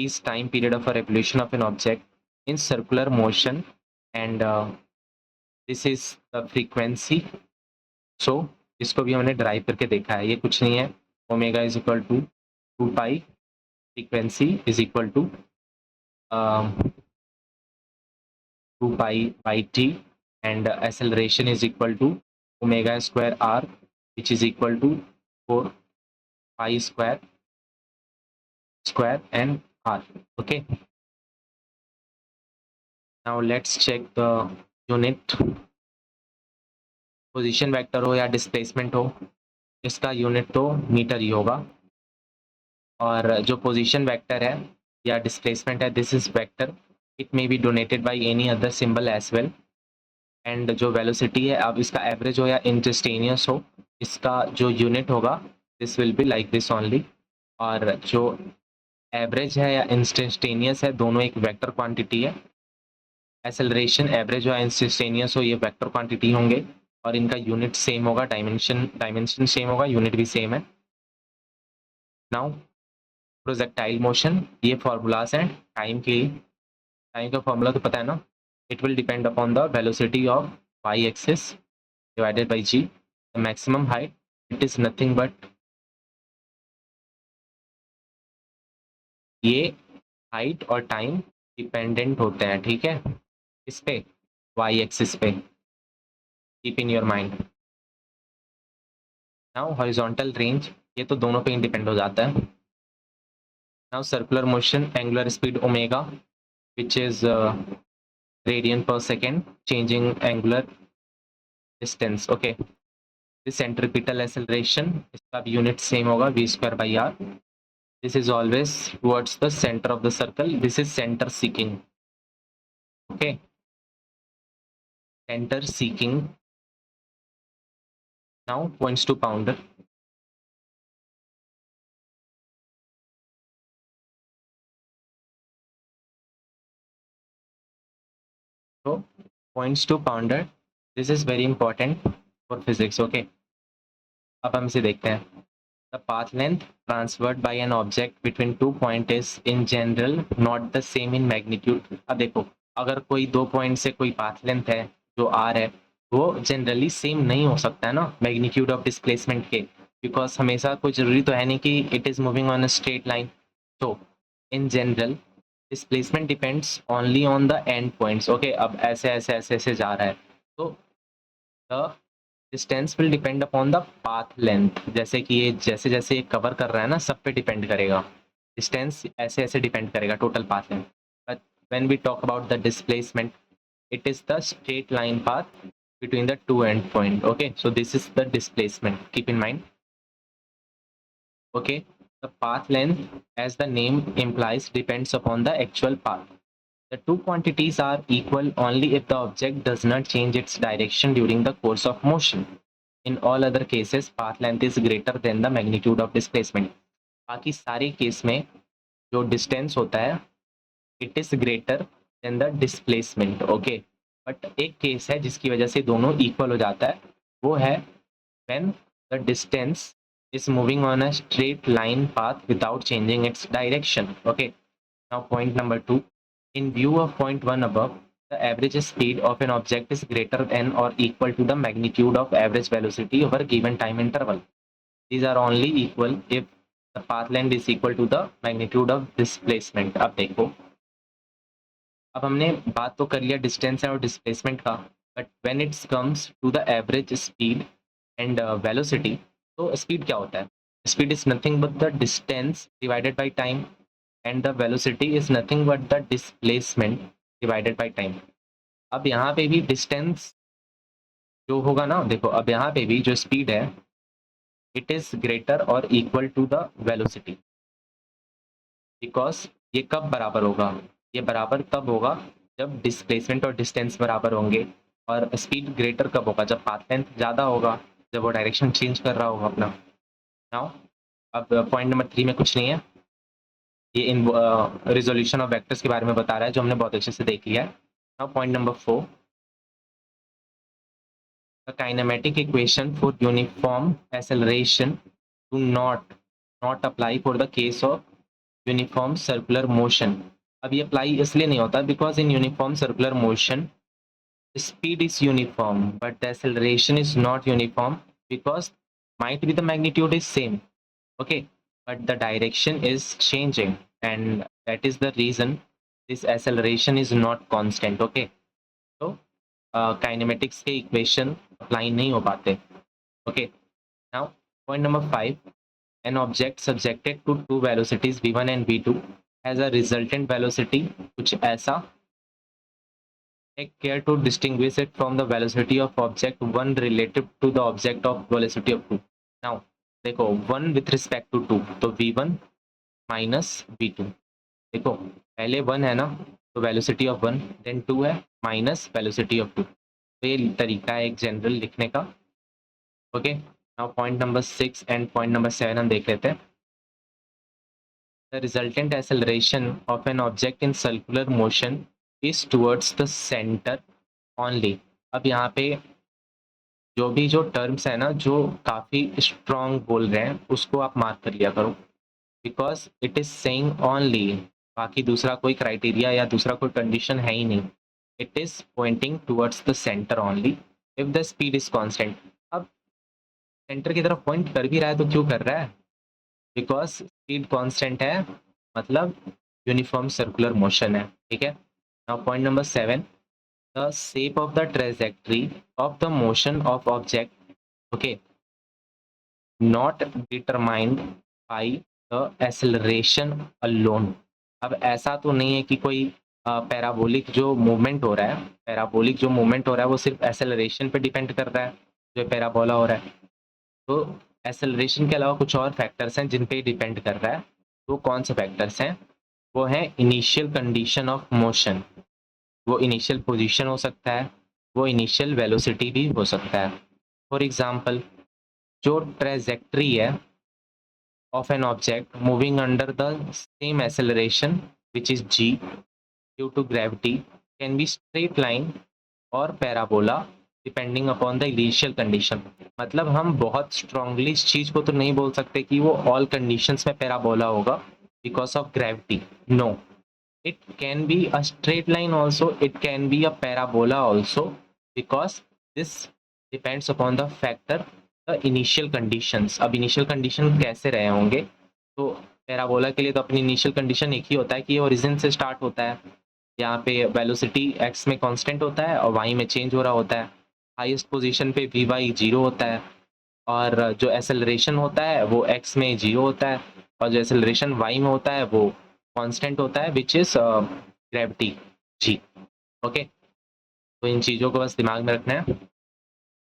S1: is time period of a revolution of an object in circular motion, and this is the frequency. So इसको भी हमने डिराइव करके देखा है, ये कुछ नहीं है, omega is equal to 2 pi, frequency is equal to 2 pi by t, and acceleration is equal to omega square r, which is equal to 4 pi square and r. Okay, now let's check the unit. Position vector हो या displacement हो, इसका unit तो metre ही होगा, और जो position vector है या डिस्प्लेसमेंट है, this is vector, it may be denoted by any other symbol as well. And जो वेलोसिटी है, अब इसका एवरेज हो या इंस्टेंटेनियस हो, इसका जो यूनिट होगा this will be like this only, और जो एवरेज है या इंस्टेंटेनियस है, दोनों एक वेक्टर क्वांटिटी है। एक्सेलरेशन एवरेज हो या इंस्टेंटेनियस हो, ये वेक्टर क्वांटिटी होंगे, और इनका यूनिट सेम होगा, डायमेंशन सेम होगा, यूनिट भी सेम है। नाउ प्रोजेक्टाइल मोशन, ये फॉर्मूलाज हैं टाइम के लिए। टाइम का फॉर्मूला तो पता है ना, it will depend upon the velocity of y-axis divided by g. The maximum height, it is nothing but ये हाइट और टाइम डिपेंडेंट होते हैं, ठीक है, इस पे y-axis पे, keep in your mind. Now horizontal range, ये तो दोनों पे डिपेंड हो जाता है। Now circular motion, angular speed omega, which is radian per second, changing angular distance. Okay, centripetal acceleration, इसका भी यूनिट सेम होगा, v square by r. This is always towards the center of the circle. This is center seeking. Okay, center seeking. Now points to pounder. So points to pounder, this is very important for physics. Okay, अब हम इसे देखते हैं। The path length transferred by an object between two points is in general not the same in magnitude. अब देखो, अगर कोई दो पॉइंट से कोई पाथ लेंथ है जो r है, वो जनरली सेम नहीं हो सकता है ना मैग्नीट्यूड ऑफ डिस्प्लेसमेंट के, बिकॉज हमेशा कोई जरूरी तो है नहीं कि it is moving on a straight line. तो in general displacement depends only on the end points. Okay, अब ऐसे ऐसे ऐसे ऐसे जा रहा है, तो the distance will depend upon the path length. जैसे कि ये जैसे जैसे ये कवर कर रहा है ना, सब पे डिपेंड करेगा, डिस्टेंस ऐसे ऐसे डिपेंड करेगा total path length. But when we talk about the displacement, it is the straight line path between the two end point. Okay, so this is the displacement, keep in mind. Okay, the path length, as the name implies, depends upon the actual path. The two quantities are equal only if the object does not change its direction during the course of motion. In all other cases, path length is greater than the magnitude of displacement. बाकी सारे case में जो distance होता है, it is greater than the displacement. Okay, but एक case है जिसकी वजह से दोनों इक्वल हो जाता है, वो है when the distance is moving on a straight line path without changing its direction. Okay, now point number 2. In view of point 1 above, the average speed of an object is greater than or equal to the magnitude of average velocity over a given time interval. These are only equal if the path length is equal to the magnitude of displacement. अब देखो, अब हमने बात तो कर लिया distance और displacement का, but when it's comes to the average speed and velocity, तो स्पीड क्या होता है? Speed is nothing but the distance divided by time, and the velocity is nothing but the displacement divided by time. अब यहाँ पे भी distance जो होगा ना, देखो अब यहाँ पे भी जो स्पीड है, इट इज ग्रेटर और equal to the velocity, because ये कब बराबर होगा? ये बराबर तब होगा जब डिस्प्लेसमेंट और डिस्टेंस बराबर होंगे. और स्पीड ग्रेटर कब होगा? जब पाथ लेंथ ज़्यादा होगा, जब वो डायरेक्शन चेंज कर रहा होगा अपना. नाउ अब पॉइंट नंबर 3 में कुछ नहीं है, ये इन रिजोल्यूशन ऑफ वेक्टर्स के बारे में बता रहा है, जो हमने बहुत अच्छे से देख लिया है. Now point number 4, the kinematic equation for uniform acceleration do not apply for the case of uniform circular motion. अब ये अप्लाई इसलिए नहीं होता because in uniform circular motion speed is uniform but the acceleration is not uniform, because might be the magnitude is same, okay, but the direction is changing, and that is the reason this acceleration is not constant. Okay, so kinematics के equation apply नहीं हो पाते. Okay, now point number 5, an object subjected to two velocities v1 and v2 has a resultant velocity कुछ ऐसा. Take care to distinguish it from the velocity of object 1 relative to the object of velocity of 2. Now देखो 1 with respect to 2, तो v1 minus v2. देखो पहले 1 है ना, तो velocity of 1, then 2 है minus velocity of 2. तो ये तरीका है एक जनरल लिखने का. Okay, now point number 6 and point number 7 हम देख लेते हैं. The resultant acceleration of an object in circular motion is towards the center only. अब यहाँ पे जो टर्म्स है ना, जो काफ़ी स्ट्रॉन्ग बोल रहे हैं, उसको आप मार्क कर लिया करो, because it is saying only. बाकी दूसरा कोई क्राइटेरिया या दूसरा कोई कंडीशन है ही नहीं. It is pointing towards the centre only if the speed is constant. अब सेंटर की तरफ पॉइंट कर भी रहा है तो क्यों कर रहा है? बिकॉज स्पीड कांस्टेंट है, मतलब यूनिफॉर्म सर्कुलर मोशन है. ठीक है, now point number 7, the shape of the trajectory of the motion of object, okay, not determined by the acceleration alone. अब ऐसा तो नहीं है कि कोई पैराबोलिक जो मूवमेंट हो रहा है, पैराबोलिक जो मूवमेंट हो रहा है वो सिर्फ एक्सेलरेशन पे डिपेंड कर रहा है, जो पैराबोला हो रहा है. तो एक्सेलरेशन के अलावा कुछ और फैक्टर्स हैं जिन पे डिपेंड कर रहा है. तो कौन से फैक्टर्स हैं? वो है इनिशियल कंडीशन ऑफ मोशन, वो इनिशियल पोजीशन हो सकता है, वो इनिशियल वेलोसिटी भी हो सकता है. फॉर एग्जांपल, जो ट्रेजेक्ट्री है of an object moving under the same acceleration which is g due to gravity can be straight line और parabola depending upon the initial condition. मतलब हम बहुत स्ट्रांगली इस चीज को तो नहीं बोल सकते कि वो ऑल कंडीशंस में पैराबोला होगा because of gravity. No, it can be a straight line also, it can be a parabola also, because this depends upon the factor the initial conditions. अब initial condition कैसे रहे होंगे? तो parabola के लिए तो अपनी इनिशियल कंडीशन एक ही होता है कि ओरिजिन से स्टार्ट होता है, यहाँ पे वेलोसिटी x में कांस्टेंट होता है और y में चेंज हो रहा होता है, हाईएस्ट पोजीशन पे वी वाई 0 होता है, और जो एक्सेलरेशन होता है वो x में 0 होता है, और जो एक्सेलरेशन y में होता है वो कांस्टेंट होता है which is gravity g. Okay, तो इन चीज़ों को बस दिमाग में रखना है.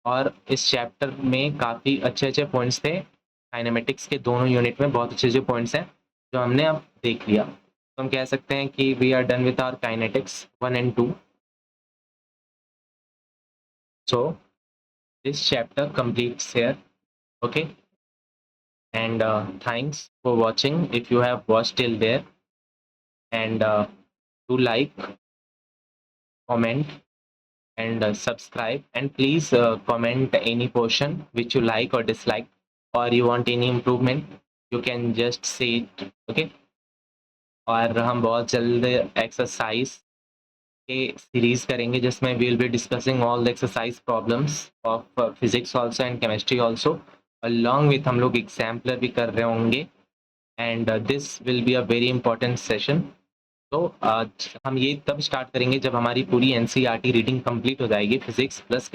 S1: और इस चैप्टर में काफ़ी अच्छे अच्छे पॉइंट्स थे, काइनेमेटिक्स के दोनों यूनिट में बहुत अच्छे अच्छे पॉइंट्स हैं जो हमने अब देख लिया. तो हम कह सकते हैं कि we are done with our kinetics 1 and 2. So this chapter completes here. Okay, and thanks for watching if you have watched till there, and do like, comment and subscribe, and please comment any portion which you like or dislike, or you want any improvement, you can just say it. Okay, और हम बहुत जल्द exercise के series करेंगे जिसमें we will be discussing all the exercise problems of physics also and chemistry also, along with हम लोग exemplar भी कर रहे होंगे, and this will be a very important session. तो हम ये तब स्टार्ट करेंगे जब हमारी पूरी एनसीईआरटी रीडिंग कंप्लीट हो जाएगी फिजिक्स प्लस